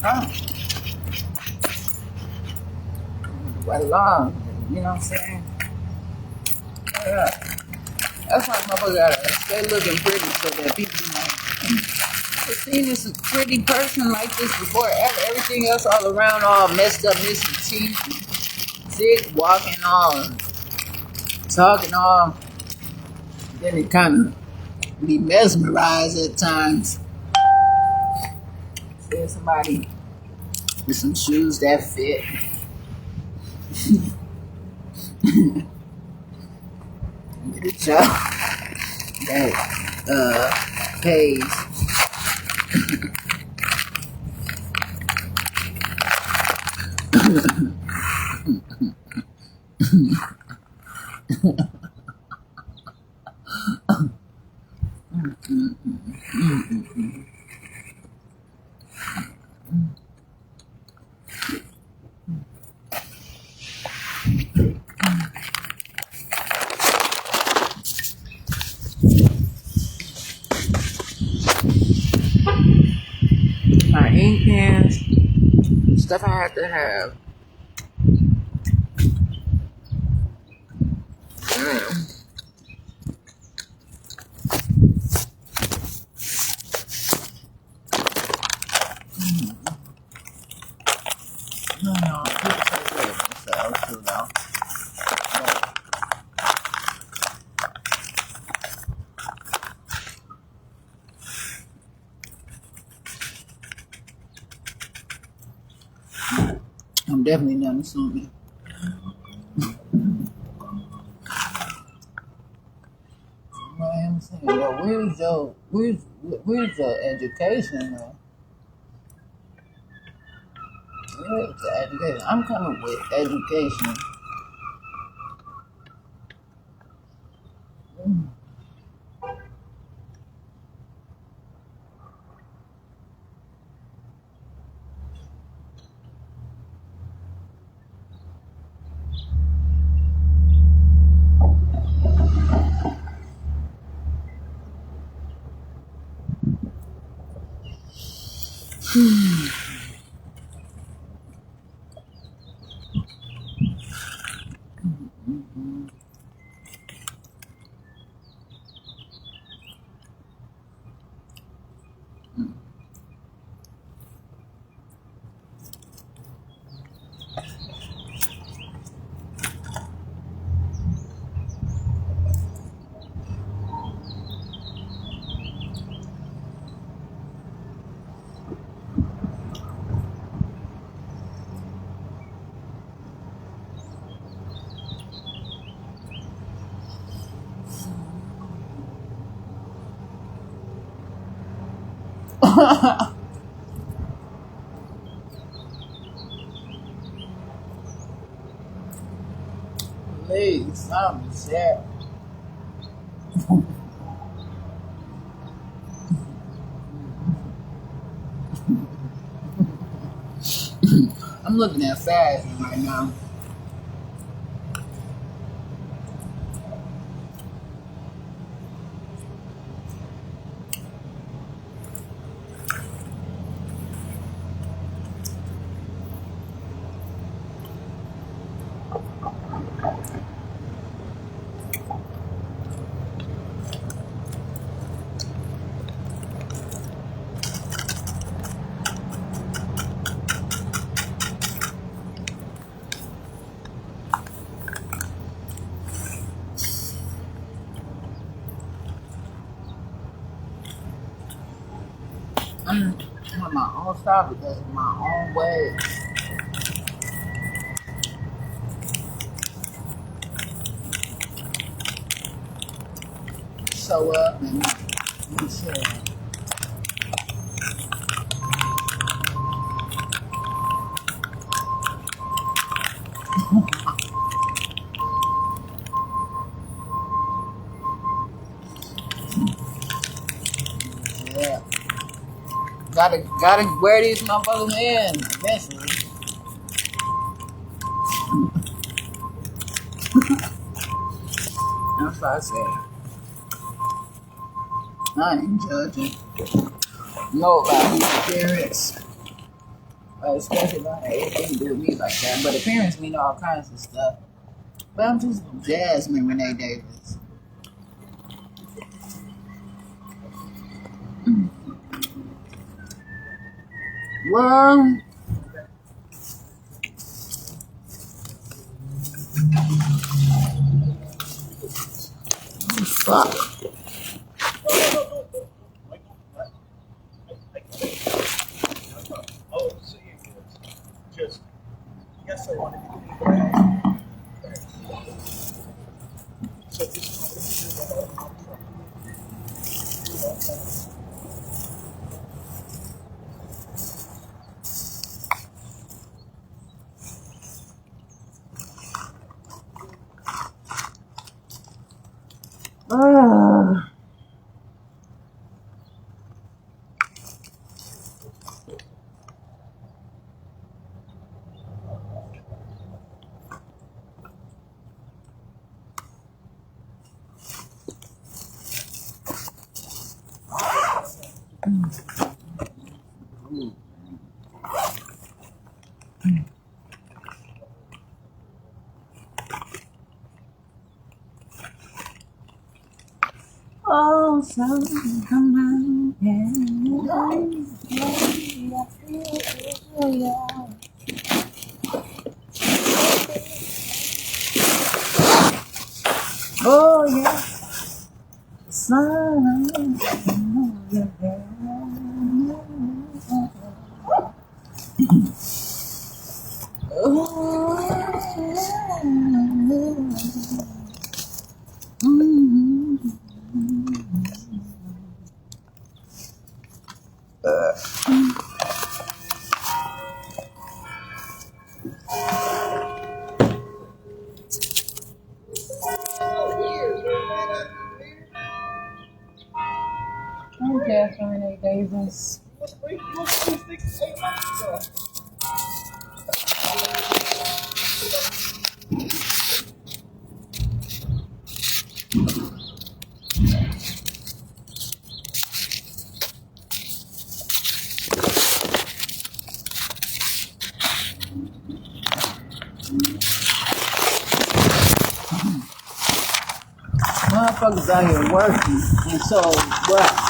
Oh, well, long. You know what I'm saying? Yeah. That's why motherfuckers gotta stay looking pretty so that people be like, I've seen this pretty person like this before. Everything else all around, all messed up, missing teeth, sick, walking all, talking all. Then it kind of be mesmerized at times. There's somebody with some shoes that fit. With a job that pays. My ink pens, stuff I have to have. No, people take care of themselves too, though. I'm definitely not assuming. I'm saying, well, where's your education, man? Where's the education? I'm coming with education. Please, something sad. I'm looking at fashion right now. I'm doing my own style because of my own way. Show up and share. Yeah. Gotta wear these motherfuckers in eventually. That's what I said. I ain't judging nobody's appearance. Especially if I had anything to do with me like that. But appearance mean all kinds of stuff. But I'm just Jasmine Renee Davis. Well, fuck. Oh, see you guys. Just, yes, I wanted to so just Oh, sun come out and oh yeah, sun. I'm Jasmine Renee Davis. Motherfuckers out here working, and so what?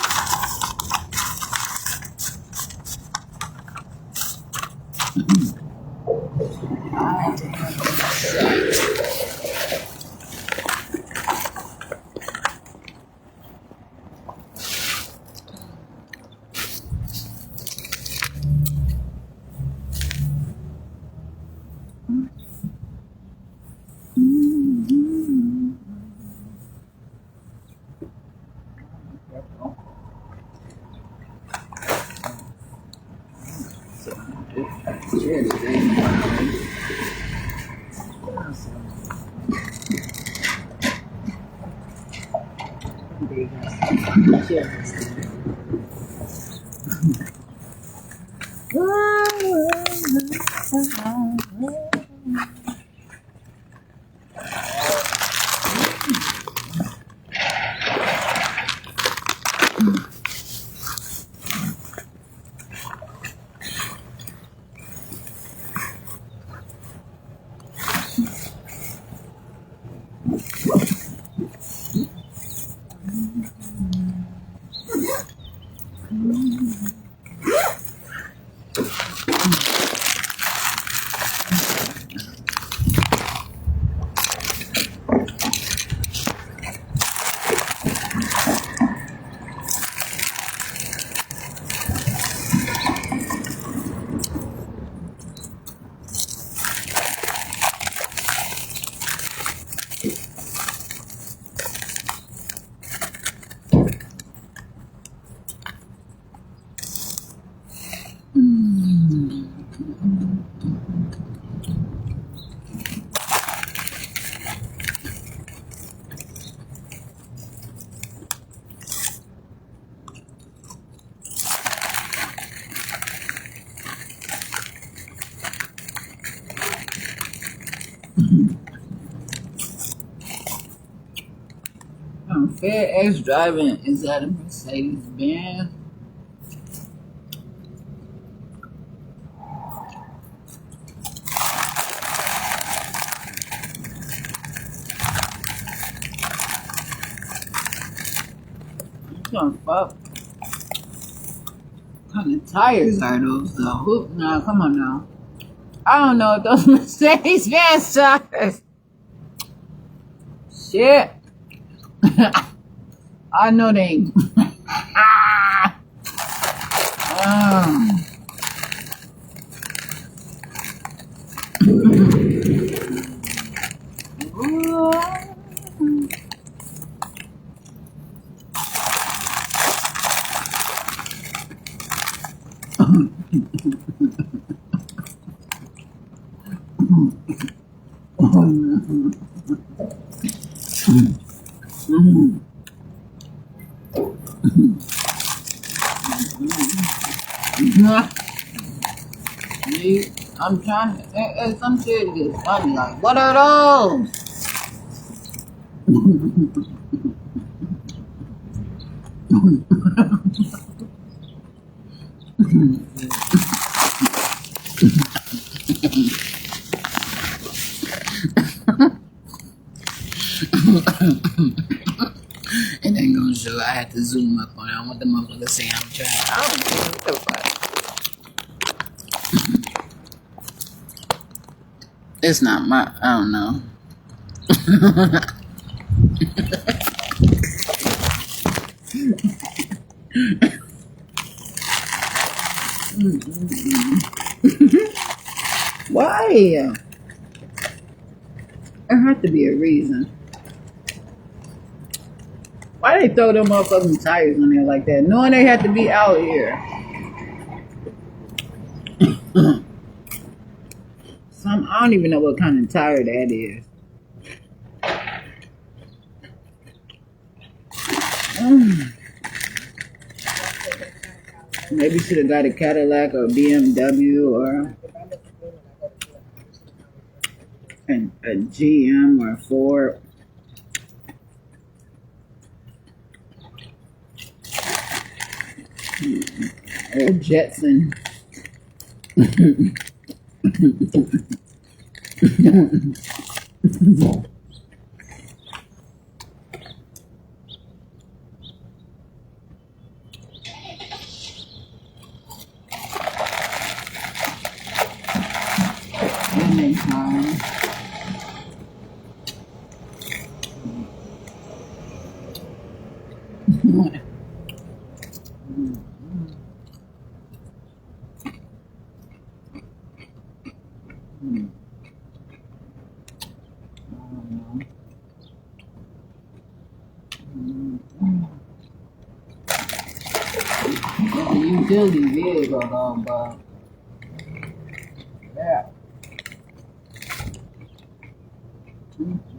FedEx driving is at a Mercedes Benz. What fuck? What kind of tires are those though? Nah, come on now. I don't know if those Mercedes Benz tires. Shit. I know they ain't. I'm trying to, some shit gets funny, like, what are those? It ain't gonna show. I had to zoom up on it. I want the motherfucker to say I'm trying. I don't care what the fuck. It's not my, I don't know. Why? There has to be a reason. Why they throw them motherfucking tires on there like that, knowing they have to be out here? I don't even know what kind of tire that is. Maybe should have got a Cadillac or a BMW or a GM or a Ford. Or a Jetson. Utility vehicle though, but yeah,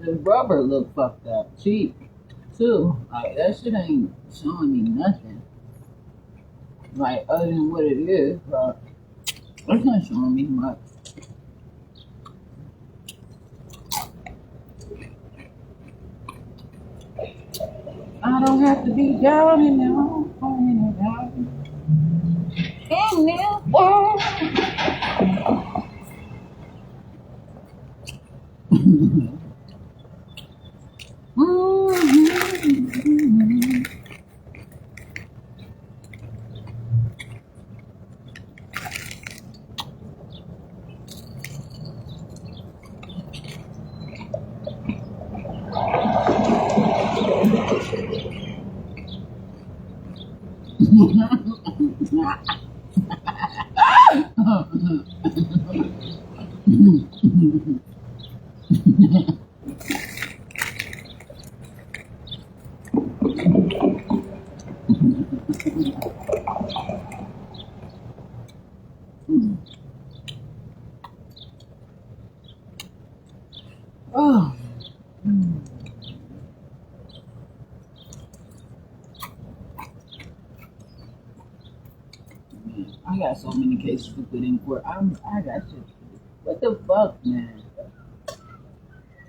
the rubber look fucked up, cheap too. Like that shit ain't showing me nothing. Like other than what it is, but it's not showing me much. I don't have to be down and out, and out in this world. Oh. I got so many cases to put in court. I got shit to do. What the fuck, man?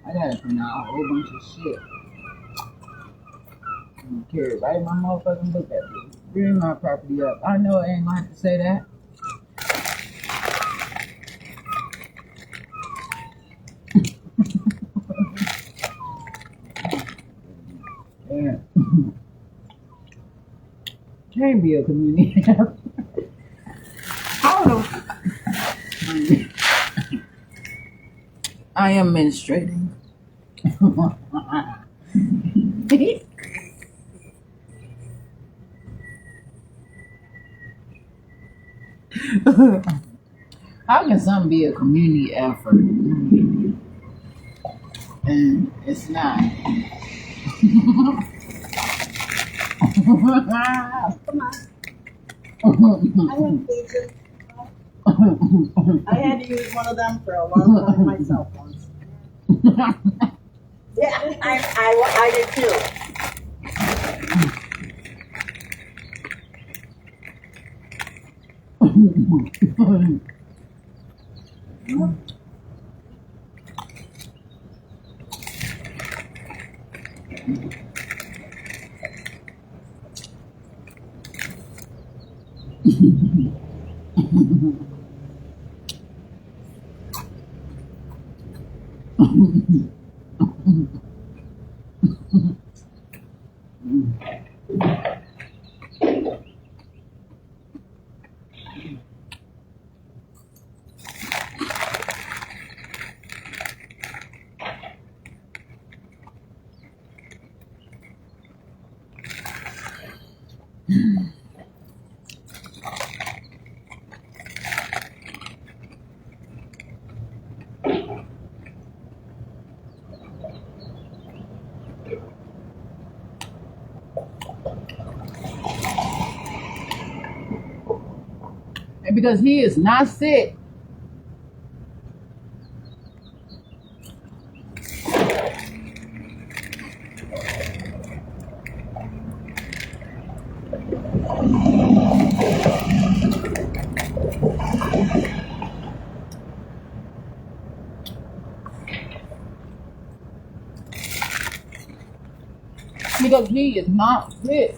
I gotta print out a whole bunch of shit. I don't care. Write my motherfucking book that bitch. Bring my property up. I know I ain't gonna have to say that. Yeah. Can't be a community. How the I am menstruating. How can something be a community effort and it's not? Come on. I went basic. I had to use one of them for a long time myself once. Yeah, I did too. And because he is not sick. Because he is not sick.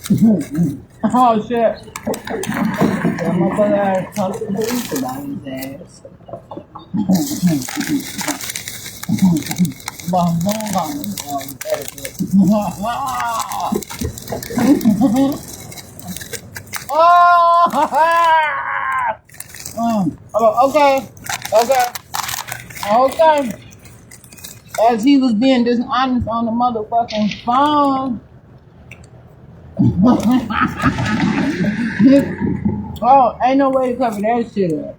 Oh shit. That motherfucker had to talk to the police about his ass. Okay. As he was being dishonest on the motherfucking phone. Oh, ain't no way to cover that shit up.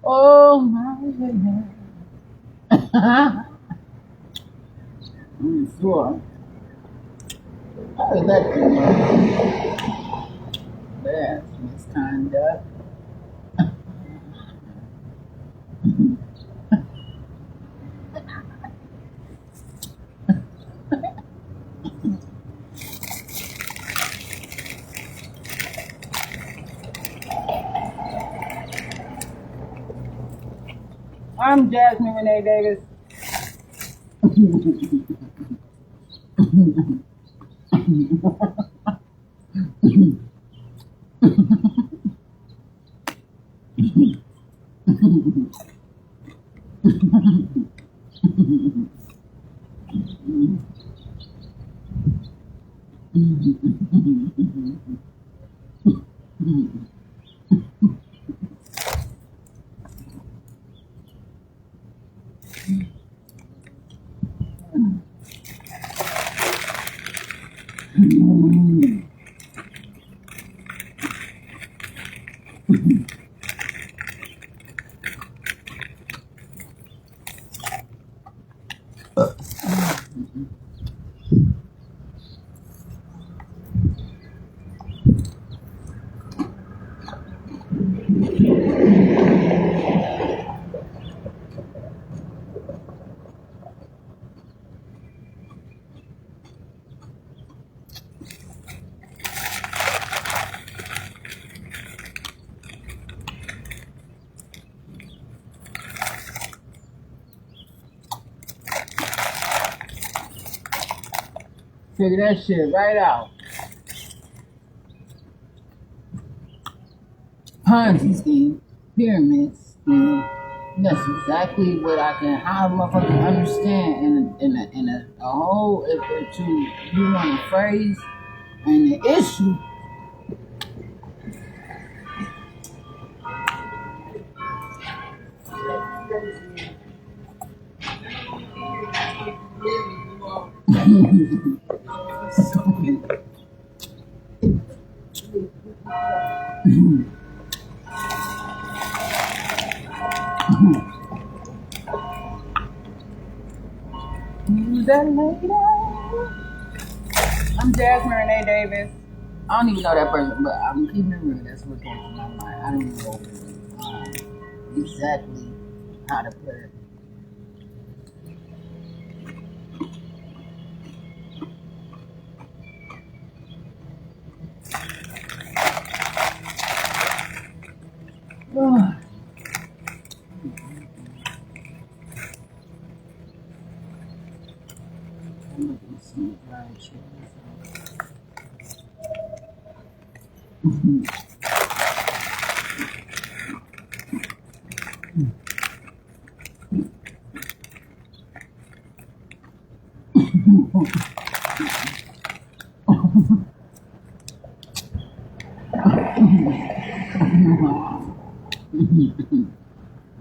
Oh my goodness. I'm sure. How did that come up? That's misconduct. I'm Jasmine Renee Davis. Figure that shit right out. Ponzi scheme, pyramid scheme. That's exactly what I can, how a motherfucker understand in a whole, if you want a phrase and the issue. I'm Jasmine Renee Davis. I don't even know that person, but I'm keeping it real. That's what came to my mind. I don't even know exactly how to put it.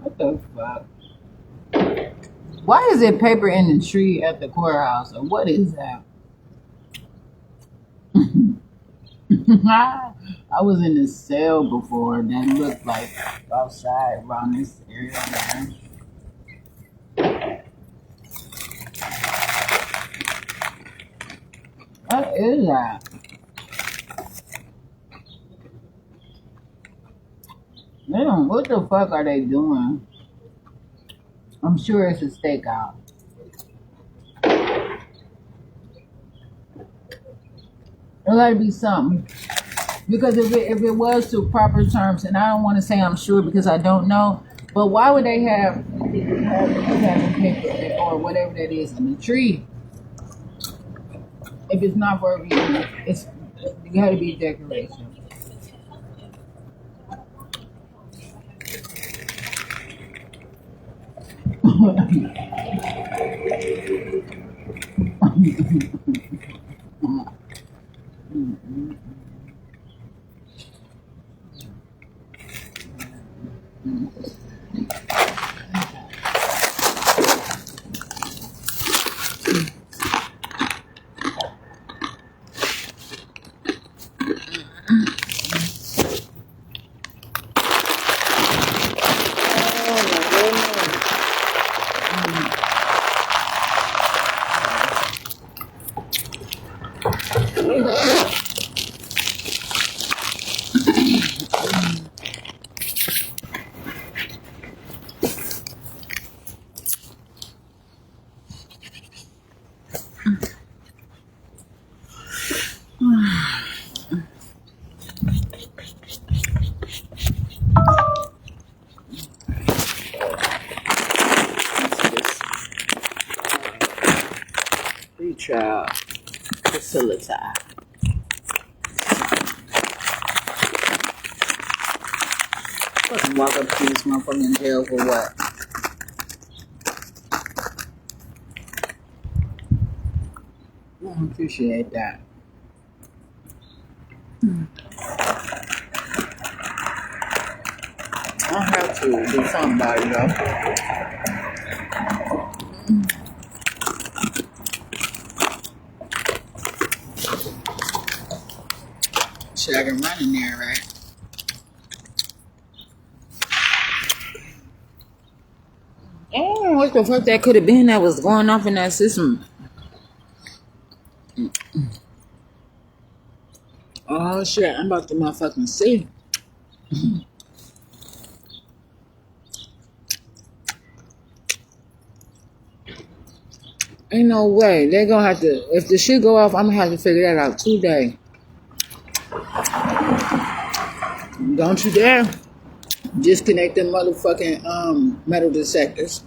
What the fuck? Why is it paper in the tree at the courthouse? Or what is that? I was in a cell before that looked like outside around this area. What is that? Damn, what the fuck are they doing? I'm sure it's a stakeout. There gotta be something. Because if it was to proper terms, and I don't want to say I'm sure because I don't know, But why would they have the paper or whatever that is in the tree if it's not for a reason? It's got to be decoration. Pretrial facility. Fucking walk up to this motherfucker in jail for what? I don't appreciate that. I have to do something about it though. Shit, I can run in there, right? Oh, what the fuck that could have been that was going off in that system? Oh shit, I'm about to motherfucking see. Ain't no way. They're gonna have to, if the shit go off, I'm gonna have to figure that out today. Don't you dare disconnect them motherfucking metal detectors.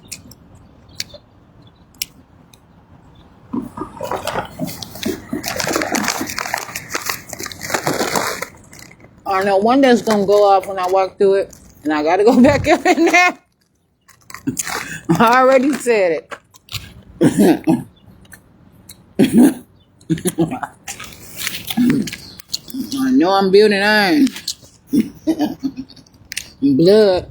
I know one that's gonna go off when I walk through it, and I gotta go back up in there. I already said it. I know I'm building iron. Blood.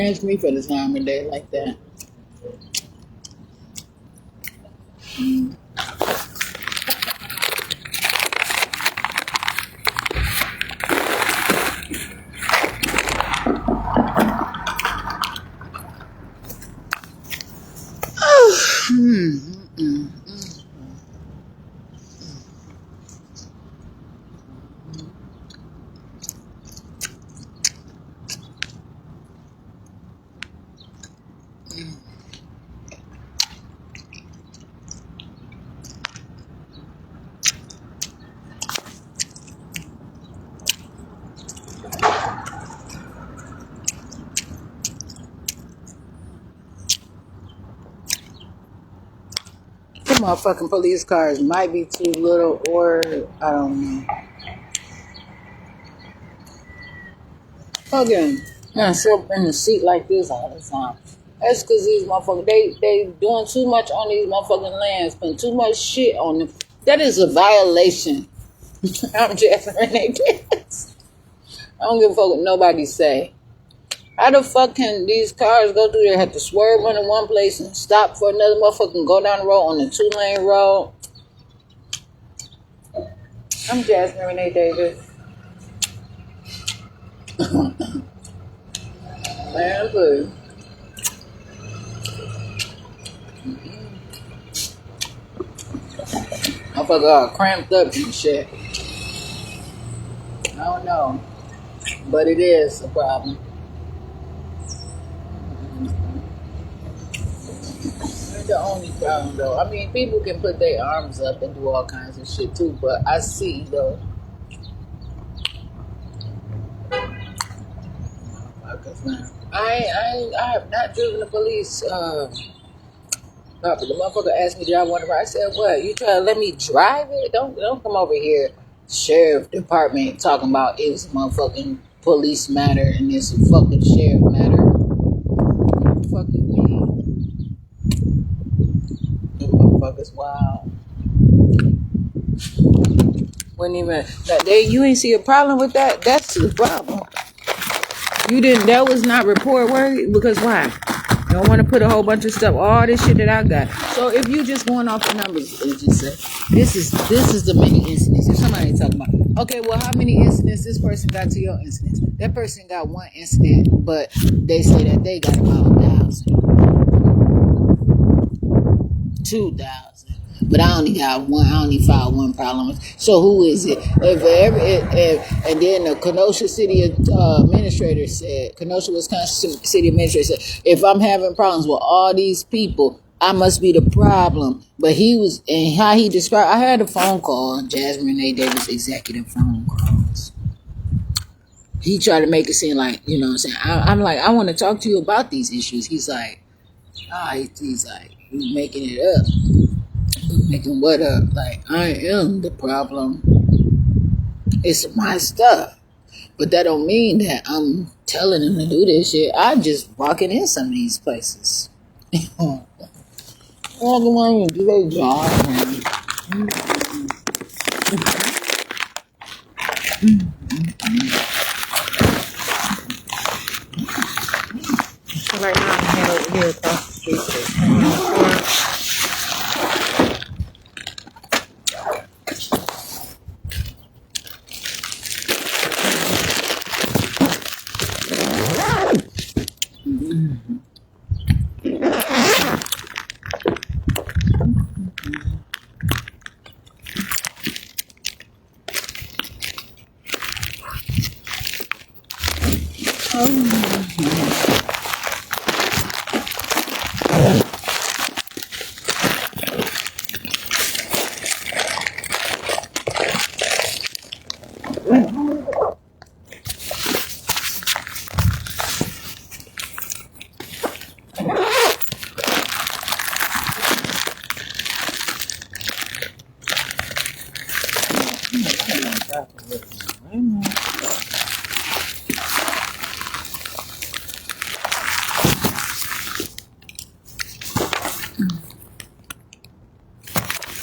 Ask me for the time of day like that. Motherfucking police cars might be too little, or I don't know. Fucking man, sit up in the seat like this all the time. That's because these motherfuckers they doing too much on these motherfucking lands, putting too much shit on them. That is a violation. I'm just Renee Davis. I don't give a fuck what nobody say. How the fuck can these cars go through there, have to swerve into one place and stop for another motherfucker and go down the road on a 2-lane road? I'm Jasmine Renee Davis. Man, look. Motherfucker all cramped up and shit. I don't know. But it is a problem. Ain't the only problem though. I mean, people can put their arms up and do all kinds of shit too, but I see though. I have not driven the police. The motherfucker asked me, "Did I want to ride?" I said, "What? You trying to let me drive it? Don't come over here, sheriff department, talking about it's a motherfucking police matter and it's a fucking sheriff matter. What the fuck you mean? The motherfuckers wild. Wouldn't even you ain't see a problem with that. That's the problem. You didn't. That was not report worthy because why? You don't want to put a whole bunch of stuff, all this shit that I got. So if you just going off the numbers, it just say this is the many incidents. If somebody talking about, okay, well, how many incidents this person got to your incidents? That person got one incident, but they say that they got about 1,000, 2,000. But I only got one. I only filed one problem. So who is it? And then the Kenosha City administrator said, Kenosha, Wisconsin City administrator said, if I'm having problems with all these people, I must be the problem. But he was, and how he described, I had a phone call, Jasmine Renee Davis executive phone calls. He tried to make it seem like, you know what I'm saying? I'm like, I want to talk to you about these issues. He's like, he's like, you making it up. Making what up? Like, I am the problem. It's my stuff. But that don't mean that I'm telling them to do this shit. I just walking in some of these places. Walking around and do their job. So right now I'm headed over here across the street.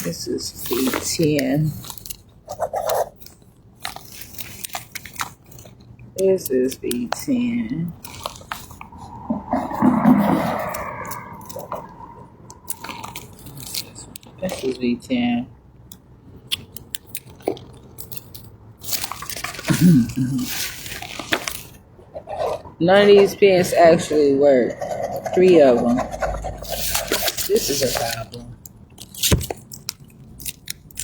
This is V10. This is V10. This is V10. None of these pens actually work. 3 of them. This is a problem.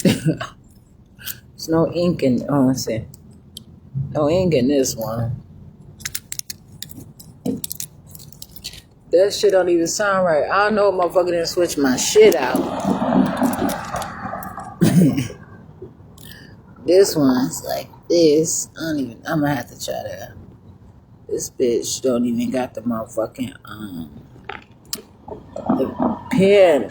There's no ink in. Oh, I see. No ink in this one. That shit don't even sound right. I don't know if motherfucker didn't switch my shit out. This one's like this. I'm gonna have to try that. This bitch don't even got the motherfucking the pen.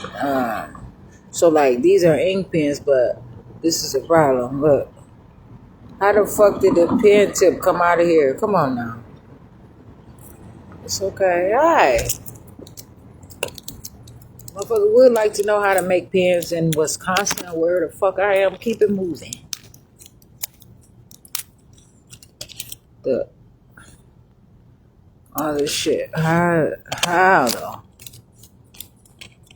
So like these are ink pens, but this is a problem. Look, how the fuck did the pen tip come out of here? Come on now. It's okay. All right. Motherfucker would like to know how to make pens in Wisconsin. Where the fuck I am? Keep it moving. All this shit. How though?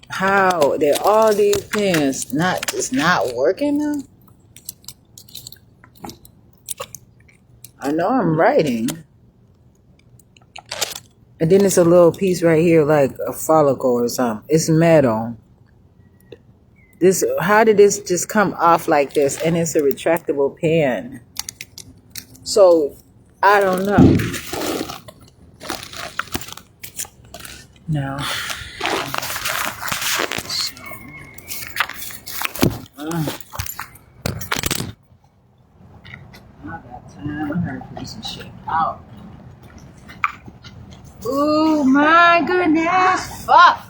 How did all these pens it's not working now? I know I'm writing. And then it's a little piece right here, like a follicle or something. It's metal. This, how did this just come off like this? And it's a retractable pen. So, I don't know. No. I got time. I gotta put some shit out. Oh my goodness. Fuck.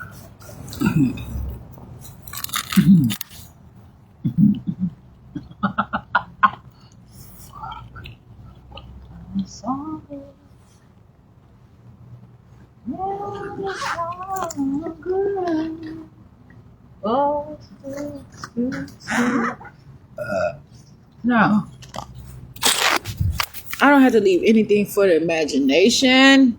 I'm sorry. No. I don't have to leave anything for the imagination.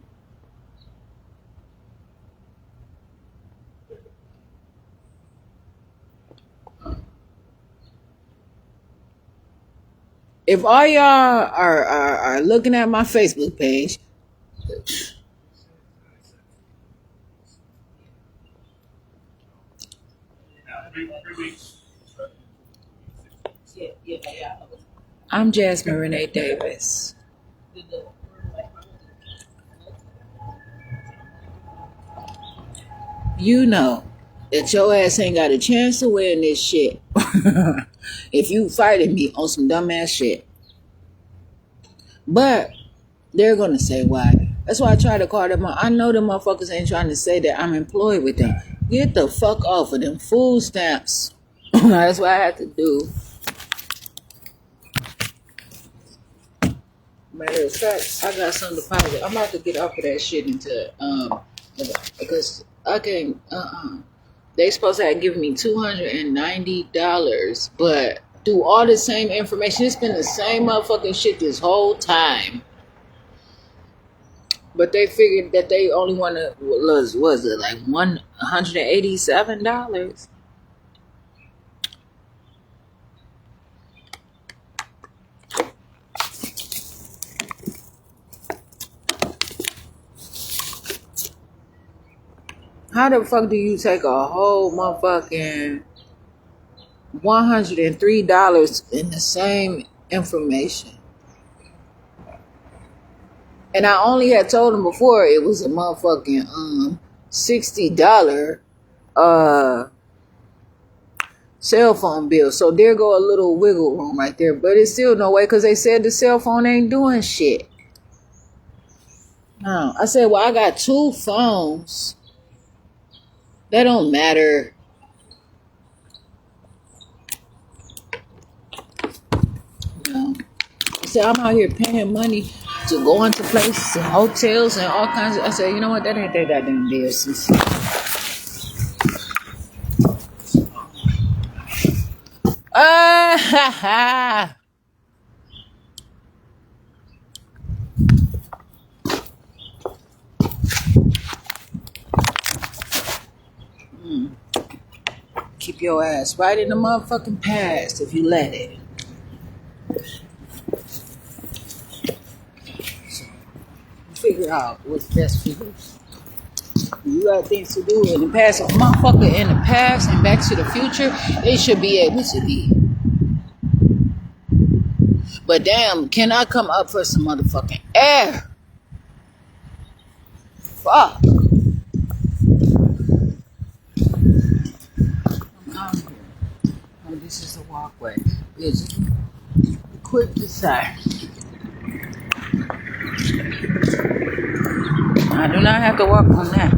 If all y'all are looking at my Facebook page, I'm Jasmine Renee Davis. You know that your ass ain't got a chance to win this shit. If you fighting me on some dumbass shit. But they're gonna say why. That's why I try to call them. I know them motherfuckers ain't trying to say that I'm employed with them. Get the fuck off of them food stamps. That's what I have to do. Matter of fact, I got some deposit. I'm about to get off of that shit because I can't. They supposed to have given me $290, but through all the same information, it's been the same motherfucking shit this whole time. But they figured that they only wanted, was it like $187? How the fuck do you take a whole motherfucking $103 in the same information? And I only had told them before it was a motherfucking $60 cell phone bill. So there go a little wiggle room right there. But it's still no way because they said the cell phone ain't doing shit. No. I said, well, I got 2 phones. That don't matter. No. I said, I'm out here paying money to go into places and hotels and all kinds of. I said, you know what? That ain't their goddamn business. Ha ha. Keep your ass right in the motherfucking past if you let it. So, figure out what's best for you. You got things to do in the past. If a motherfucker in the past and back to the future, they should be able to be. But damn, can I come up for some motherfucking air? Fuck. This is the walkway. It's quick to say. I do not have to walk on that.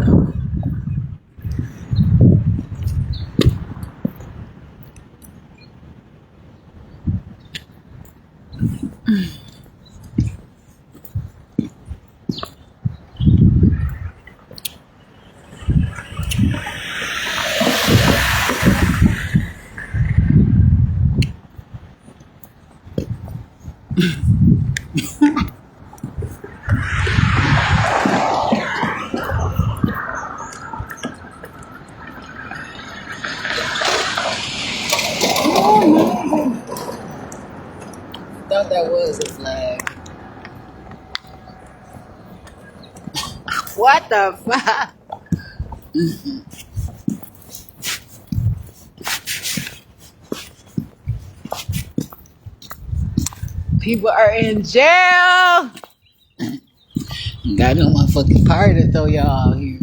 What the fuck? People are in jail. Got no motherfucking party to throw y'all out here.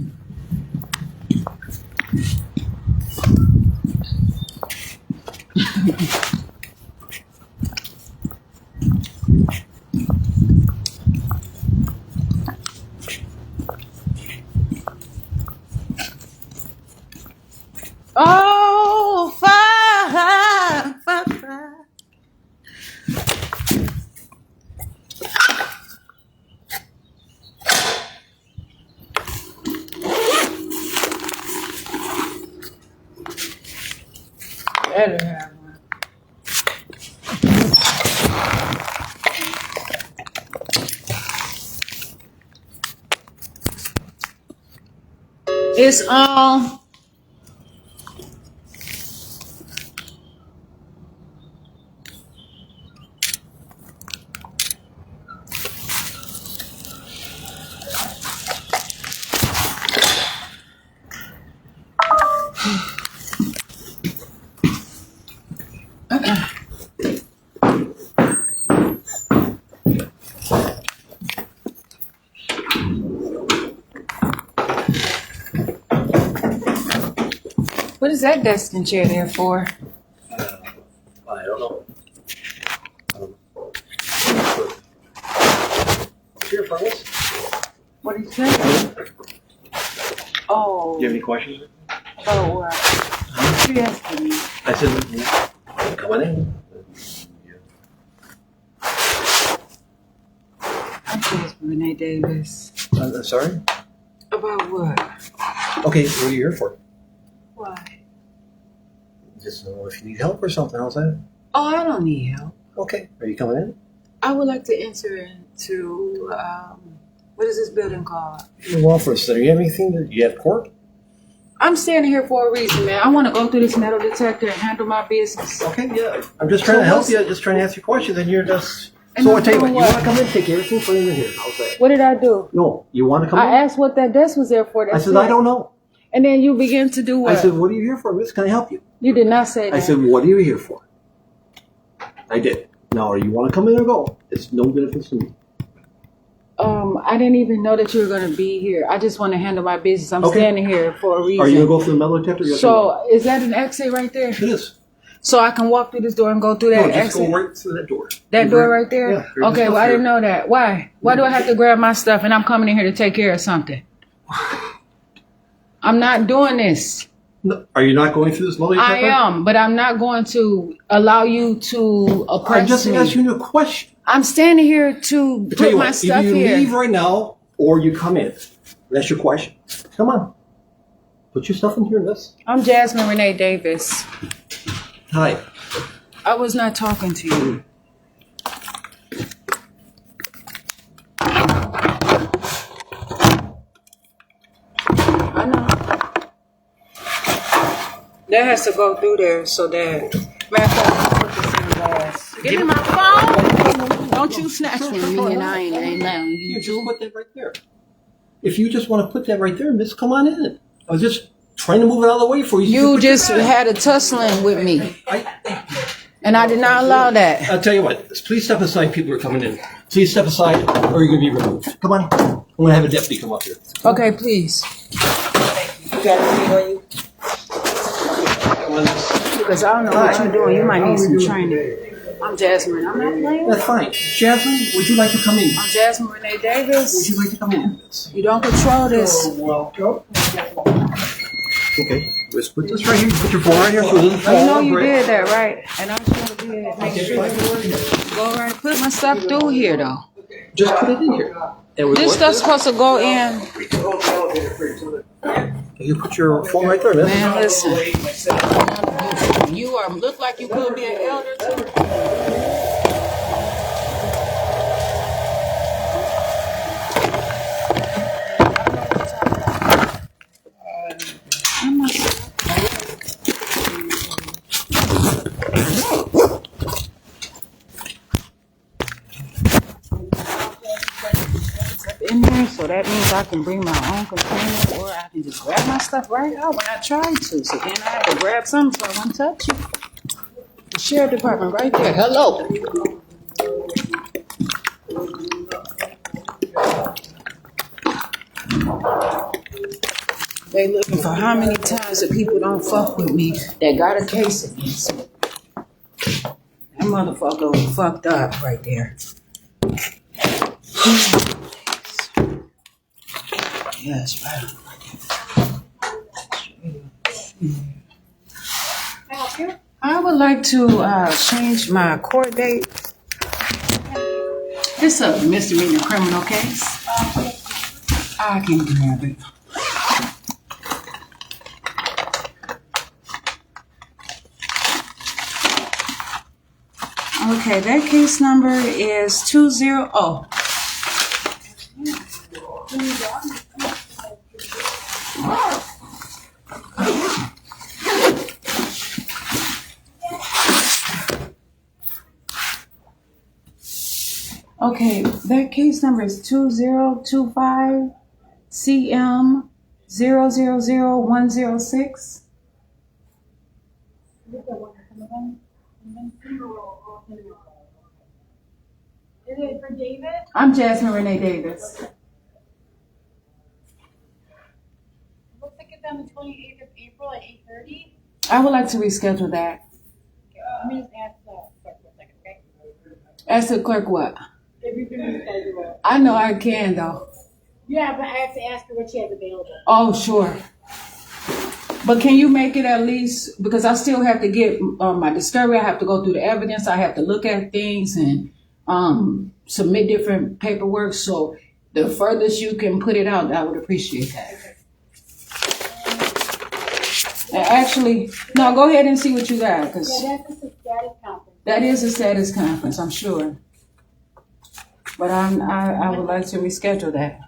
Oh, fire, fire, fire. Better have one. It's on. What is that desking chair there for? I don't know. Here, fellas. What are you saying? Oh, Do you have any questions? oh, what you asking me? I said, come on in. I'm just Renee Davis. Sorry? About what? Okay, what are you here for? Why? Just know if you need help or something. How's that? Oh, I don't need help. Okay. Are you coming in? I would like to enter into, what is this building called? You're welfare center. You have anything that you have court? I'm standing here for a reason, man. I want to go through this metal detector and handle my business. Okay, yeah. I'm just trying to help you. Just trying to ask you questions, and you're just. And So I I'm tell you what. doing You what? want to come in, take everything, put it in here. How's that? What did I do? No, you want to come in? I asked what that desk was there for. I That's said it. I don't know. And then you begin to do what? I said, what are you here for, miss? Can I help you? You did not say that. I said, what are you here for? I did. Now, you want to come in or go? It's no difference to me. I didn't even know that you were going to be here. I just want to handle my business. I'm Okay. standing here for a reason. Are you going to go through the metal detector? Yes or So, is that an exit right there? no? It is. So I can walk through this door and go through that No, just exit? go right through that door. That door right there? Yeah. you're just Okay, up well, I here. didn't know that. Why? Why do I have to grab my stuff and I'm coming in here to take care of something? I'm not doing this. No, are you not going through this metal detector? I am, but I'm not going to allow you to I oppress just me. asked you a question. I'm standing here to I tell put you my what, stuff either you here. leave right now or you come in. That's your question. Come on. Put your stuff in here, miss. I'm Jasmine Renee Davis. Hi. I was not talking to you. I know. That has to go through there so that. Matter of fact, put this in the glass. Give me my phone. Don't you snatch from me and I ain't letting You you just do. put that right there. If you just want to put that right there, miss, come on in. I was just trying to move it out of the way for you. You put your just bag. had a tussling with me, I, and I did not allow that. I'll tell you what. Please step aside. People are coming in. Please step aside, or you're going to be removed. Come on. I'm going to have a deputy come up here. Okay, please. You got anything on you? Because I don't know what you're doing. You might need some training. I'm Jasmine. I'm not playing. That's fine. Jasmine, would you like to come in? I'm Jasmine Renee Would Davis. you like to come in? You don't control this. Okay. Let's put this right here. Put your phone right here so it doesn't fall. You know you right? did that, right? And I sure did. Make sure. Go right. Put my stuff through here, though. Just put it in here. And we This want stuff's supposed to go in. You put your phone right there, man. Man, listen. You are look like you could be an elder too. In there, so that means I can bring my own container or I can just grab my stuff right out when I try to. So then I had to grab something so I won't touch it. The sheriff department right there. Hello. They looking for how many times that people don't fuck with me that got a case against me. That motherfucker was fucked up right there. Yes, right. I would like to change my court date. It's a misdemeanor criminal case. I can grab it. Okay, that case number is 20. Oh. Okay, that case number is 2025 CM 000106. Is it for David? I'm Jasmine Renee Davis. Looks like it's on the 28th of April at 8:30. I would like to reschedule that. Let me just ask the clerk for a second, okay? Ask the clerk what? If you can reschedule it. I know I can though. Yeah, but I have to ask her what she has available. Oh, sure. But can you make it at least, because I still have to get my discovery, I have to go through the evidence, I have to look at things and submit different paperwork. So the furthest you can put it out, I would appreciate that. And actually, no, go ahead and see what you got, because Yeah, that's just a status conference. that is a status conference, I'm sure. But I would like to reschedule that.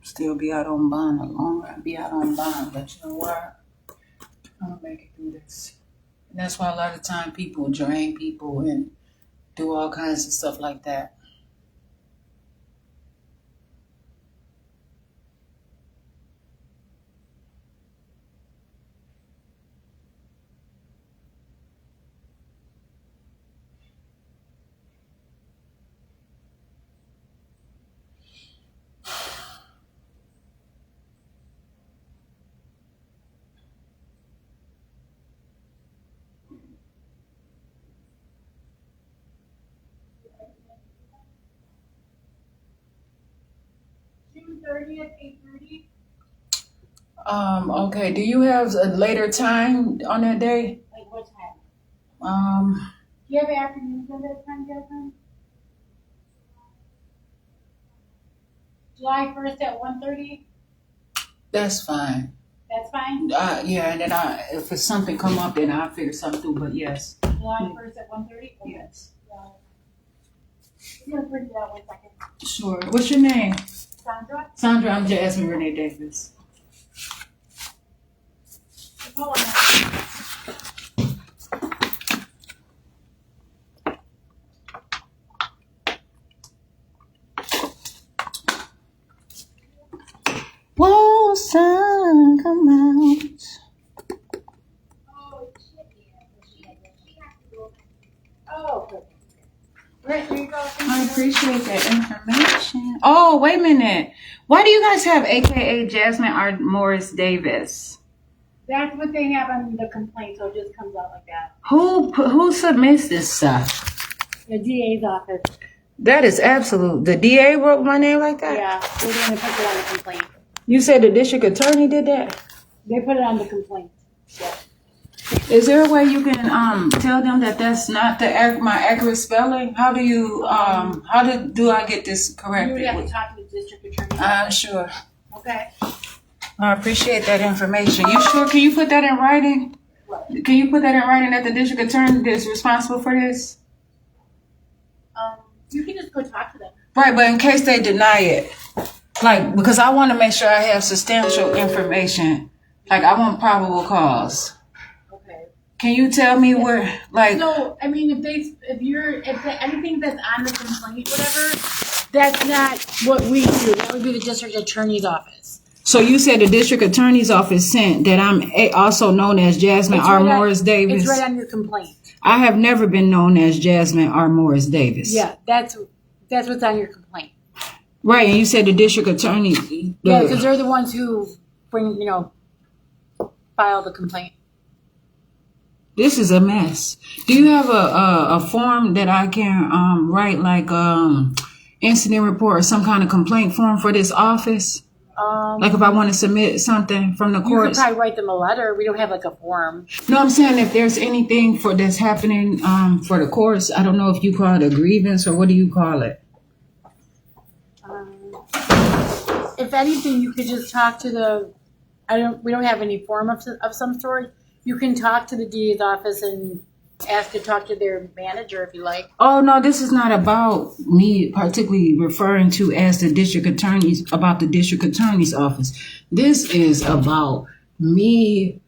Still be out on bond, no longer I'll be out on bond, but you know what? I'm gonna make it through this. And that's why a lot of time people drain people and do all kinds of stuff like that. June 30th, 8:30. Okay, do you have a later time on that day? Like what time? Um, Do you have afternoons at that time, Jasmine? July 1st at 1:30? that's fine. That's fine? Yeah, and then if it's something come up, then I'll figure something through, but yes. July 1st at 1:30? Okay. Yes. I'm gonna print it out 1 second. Sure. What's your name? Sandra? Sandra, I'm Jasmine Renee Davis. Hold on. Whoa, sun, come out. Oh, okay. Right, there you go. I appreciate that information. Oh, wait a minute. Why do you guys have AKA Jasmine R. Morris Davis? That's what they have on the complaint, so it just comes out like that. Who submits this stuff? The DA's office. That is absolute. The DA wrote my name like that? Yeah, they're gonna put it on the complaint. You said the district attorney did that? They put it on the complaint. Yeah. Is there a way you can tell them that that's not my accurate spelling? How do you do I get this You would corrected? have to talk to the district attorney. Sure. Okay. I appreciate that information. You sure? Can you put that in writing? What? Can you put that in writing that the district attorney is responsible for this? You can just go talk to them. Right, but in case they deny it, like, because I want to make sure I have substantial information. Like, I want probable cause. Okay. Can you tell me where, like, So, I mean, if anything that's on the complaint, whatever, that's not what we do. That would be the district attorney's office. so you said the district attorney's office sent that I'm also known as Jasmine R. Morris Davis? It's right on your complaint. I have never been known as Jasmine R. Morris Davis. Yeah, that's what's on your complaint. Right, and you said the district attorney. Yeah, because they're the ones who file the complaint. This is a mess. Do you have a form that I can write, like incident report or some kind of complaint form for this office? Like if I want to submit something from the You could courts? probably write them a letter. We don't have like a form. No, I'm saying if there's anything that's happening for the courts, I don't know if you call it a grievance or what do you call it? If anything, you could just talk to we don't have any form of some sort. You can talk to the DA's office and ask to talk to their manager if you like. Oh, no, this is not about me particularly referring to as the district attorney's office. This is about me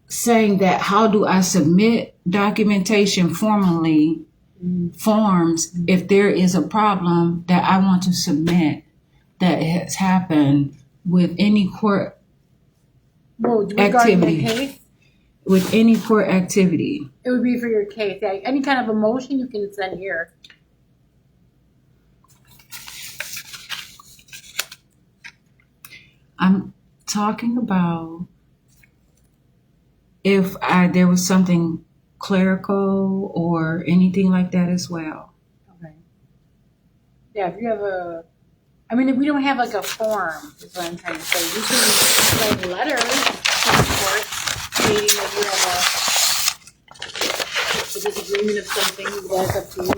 saying that how do I submit documentation formally, forms, if there is a problem that I want to submit that has happened with any court Regarding the activity. case, With any court activity. it would be for your case. Yeah, any kind of a motion you can send here. I'm talking about if there was something clerical or anything like that as well. Okay. Yeah, if you have if we don't have like a form, is what I'm trying to say. You can write a letter to the court stating that you have a disagreement of something. That's up to you.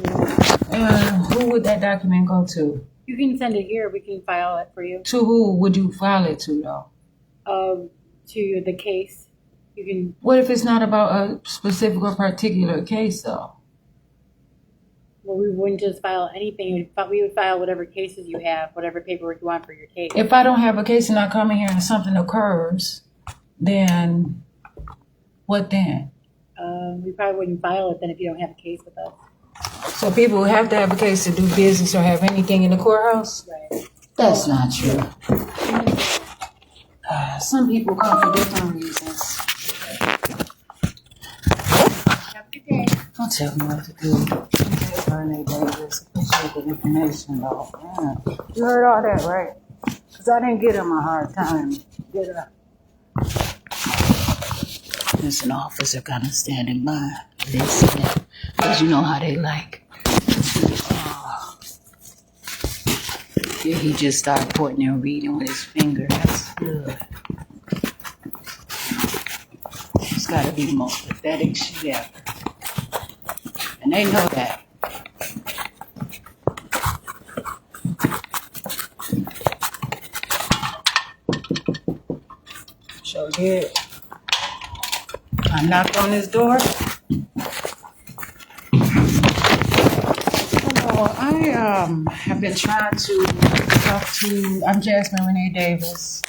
Who would that document go to? You can send it here. We can file it for you. To who would you file it to, though? To the case. You can. What if it's not about a specific or particular case, though? Well, we wouldn't just file anything. We would file whatever cases you have, whatever paperwork you want for your case. If I don't have a case and I come in here and something occurs, then what then? We probably wouldn't file it then if you don't have a case with us. So people who have to have a case to do business or have anything in the courthouse? Right. That's not true. Some people come for different reasons. Have a good day. Don't tell me what to do. Renee Davis, appreciate the information, though. Yeah. You heard all that, right? Because I didn't give him a hard time. Get up. There's an officer kind of standing by, listening, because you know how they like. Yeah, he just started pointing and reading with his finger. That's good. It's got to be the most pathetic shit ever. And they know that. Sure did. I knocked on his door. Hello, I have been trying to talk to, I'm Jasmine Renee Davis.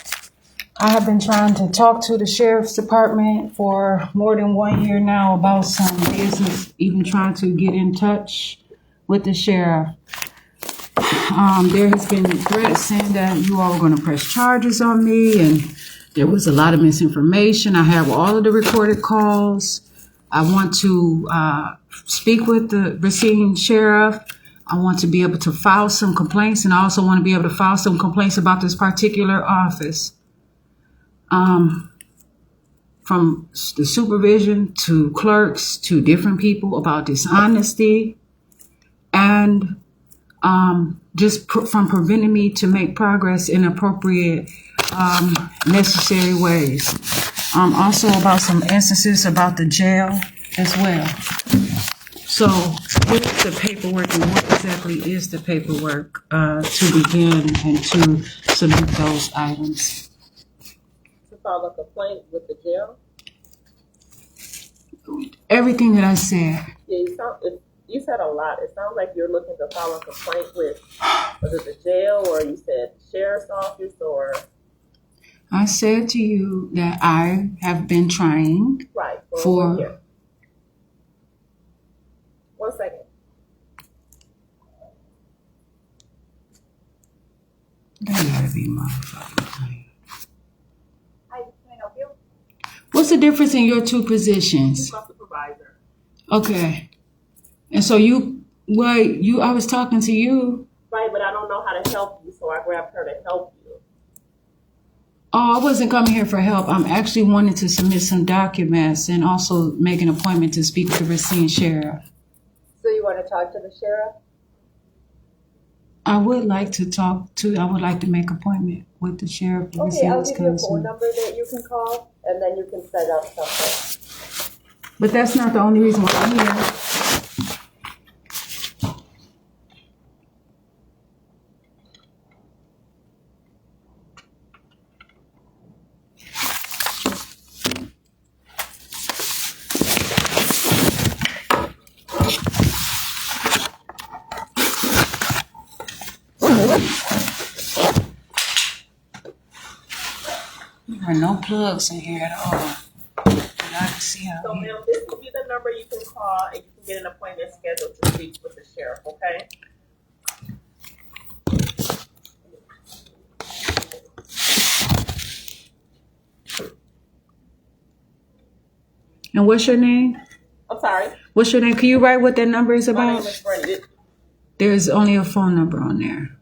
I have been trying to talk to the sheriff's department for more than 1 year now about some business, even trying to get in touch with the sheriff. There has been threats saying that you all are going to press charges on me, and there was a lot of misinformation. I have all of the recorded calls. I want to speak with the receiving sheriff. I want to be able to file some complaints, and I also want to be able to file some complaints about this particular office. From the supervision to clerks to different people about dishonesty and just from preventing me to make progress in appropriate necessary ways. Also about some instances about the jail as well. So what is the paperwork and what exactly is the paperwork to begin and to submit those items? To file a complaint with the jail? Everything that I said. Yeah, you said a lot. It sounds like you're looking to file a complaint with, was it the jail or you said sheriff's office or? I said to you that I have been trying Right. for. 1 year. 1 second. That gotta be motherfucking. Hi, can I help you? What's the difference in your two positions? My supervisor. Okay. And so I was talking to you. Right, but I don't know how to help you, so I grabbed her to help you. Oh, I wasn't coming here for help. I'm actually wanting to submit some documents and also make an appointment to speak to Racine Sheriff. So you want to talk to the sheriff? I would like to make an appointment with the sheriff of Okay, Racine, I'll give you a phone Wisconsin. number that you can call, and then you can set up something. But that's not the only reason why I'm here. There are no plugs in here at all. And I can see how. So, ma'am, this will be the number you can call, and you can get an appointment scheduled to speak with the sheriff, okay? And what's your name? I'm sorry. What's your name? Can you write what that number is My name about? is Brenda. There's only a phone number on there.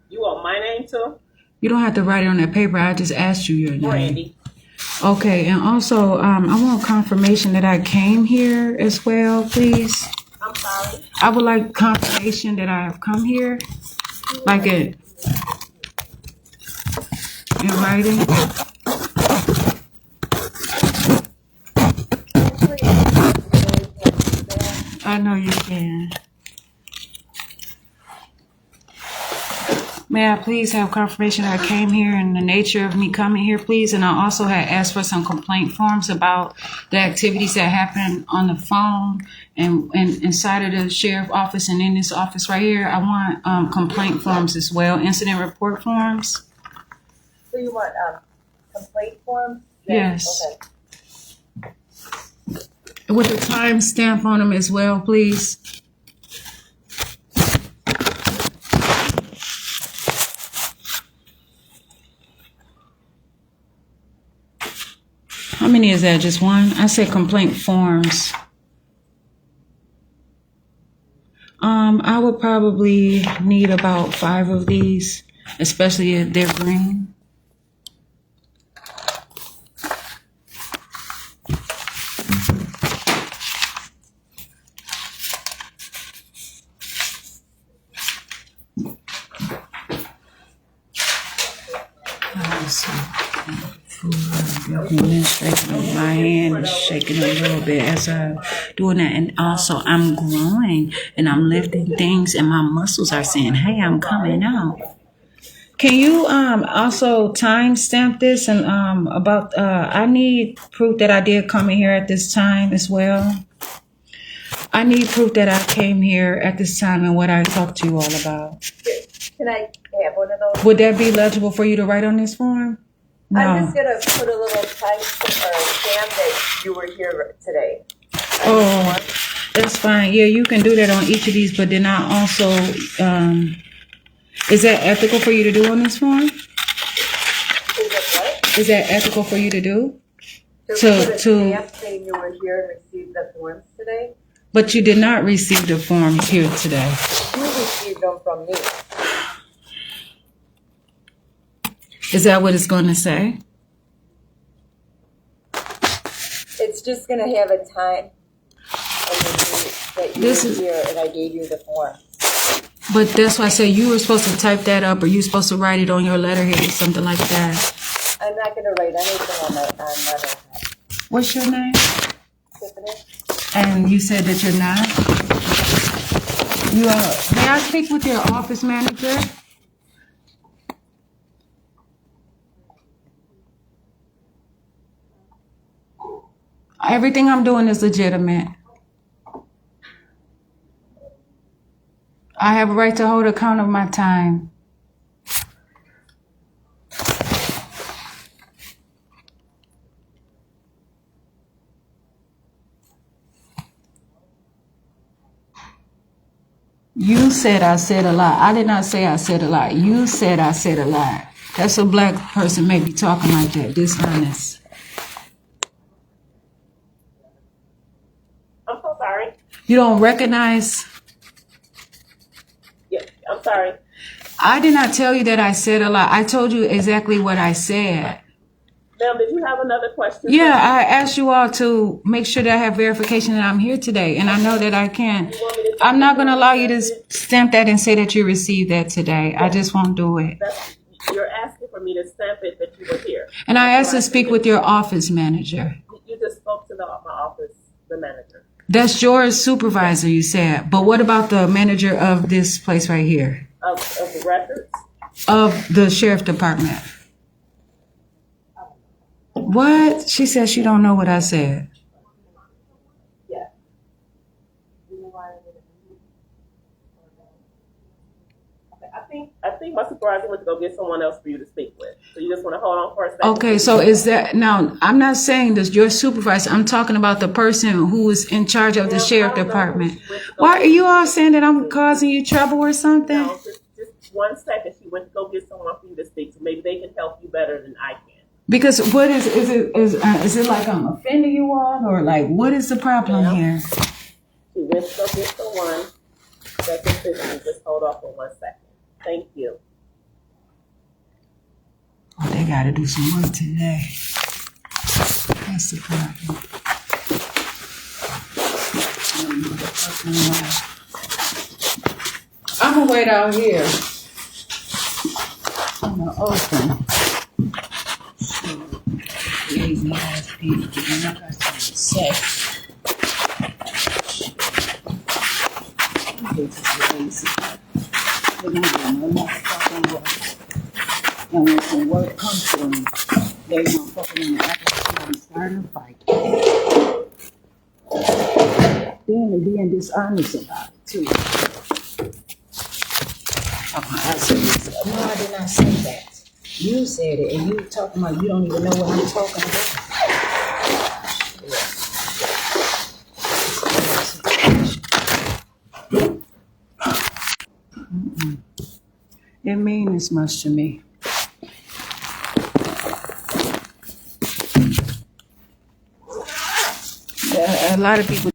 You want my name too? You don't have to write it on that paper. I just asked you your name. Brandy. Okay, and also, I want confirmation that I came here as well, please. I'm sorry. I would like confirmation that I have come here, like it in writing. I know you can. May I please have confirmation that I came here and the nature of me coming here, please? And I also had asked for some complaint forms about the activities that happen on the phone and inside of the sheriff office and in this office right here. I want complaint forms as well, incident report forms. So you want complaint forms? Yes. Okay. With the time stamp on them as well, please. How many is that? Just one? I said complaint forms. I would probably need about 5 of these, especially if they're green. Administrating my hand is shaking a little bit as I'm doing that, and also I'm growing and I'm lifting things, and my muscles are saying, "Hey, I'm coming out." Can you also time stamp this and about I need proof that I did come in here at this time as well. I need proof that I came here at this time and what I talked to you all about. Can I have one of those? Would that be legible for you to write on this form? No. I'm just gonna put a little time stamp that you were here today. Oh, that's fine. Yeah, you can do that on each of these, but then I also, is that ethical for you to do on this form? Is it what? Is that ethical for you to do? To To- put a to- stamp saying you were here and received the forms today? But you did not receive the forms here today. You received them from me. Is that what it's going to say? It's just gonna have a time and the date that you This were is- here and I gave you the form. But that's why I said you were supposed to type that up, or you supposed to write it on your letterhead or something like that. I'm not gonna write anything on letterhead. What's your name? Tiffany? And you said that you're not? You may I speak with your office manager? Everything I'm doing is legitimate. I have a right to hold account of my time. You said I said a lot. I did not say I said a lot. You said I said a lot. That's a black person may be talking like that, dishonest. I'm so sorry. You don't recognize? Yeah, I'm sorry. I did not tell you that I said a lot. I told you exactly what I said. Ma'am, did you have another question? Yeah, I asked you all to make sure that I have verification that I'm here today, and I know that I can. I'm not going to allow you to stamp that and say that you received that today. I just won't do it. You're asking for me to stamp it that you were here. And I asked to speak with your office manager. You just spoke to my office, the manager. That's your supervisor, you said. But what about the manager of this place right here? Of the records? Of the sheriff department. What? She said she don't know what I said. Yeah. I think my supervisor went to go get someone else for you to speak with. So you just want to hold on for a second? Okay, so is that now? I'm not saying this. Your supervisor. I'm talking about the person who is in charge of the sheriff department. Why are you all saying that I'm causing you trouble or something? No, just 1 second. She went to go get someone for you to speak to. Maybe they can help you better than I can. Because what is it like I'm offending you all, or like what is the problem here? She went to go get someone that can assist you. Just hold off for 1 second. Thank you. Oh, they got to do some work today. That's the problem. I'm gonna wait out here. I'm gonna open. Lazy ass people. I got something to say. This is lazy. They don't do no motherfucking work. And when some work comes to them, they motherfucking act like somebody starting a fight. Then they being dishonest about it too. I said this. No, I did not say that. You said it, and you talking about you don't even know what you're talking about. It means as much to me. A lot of people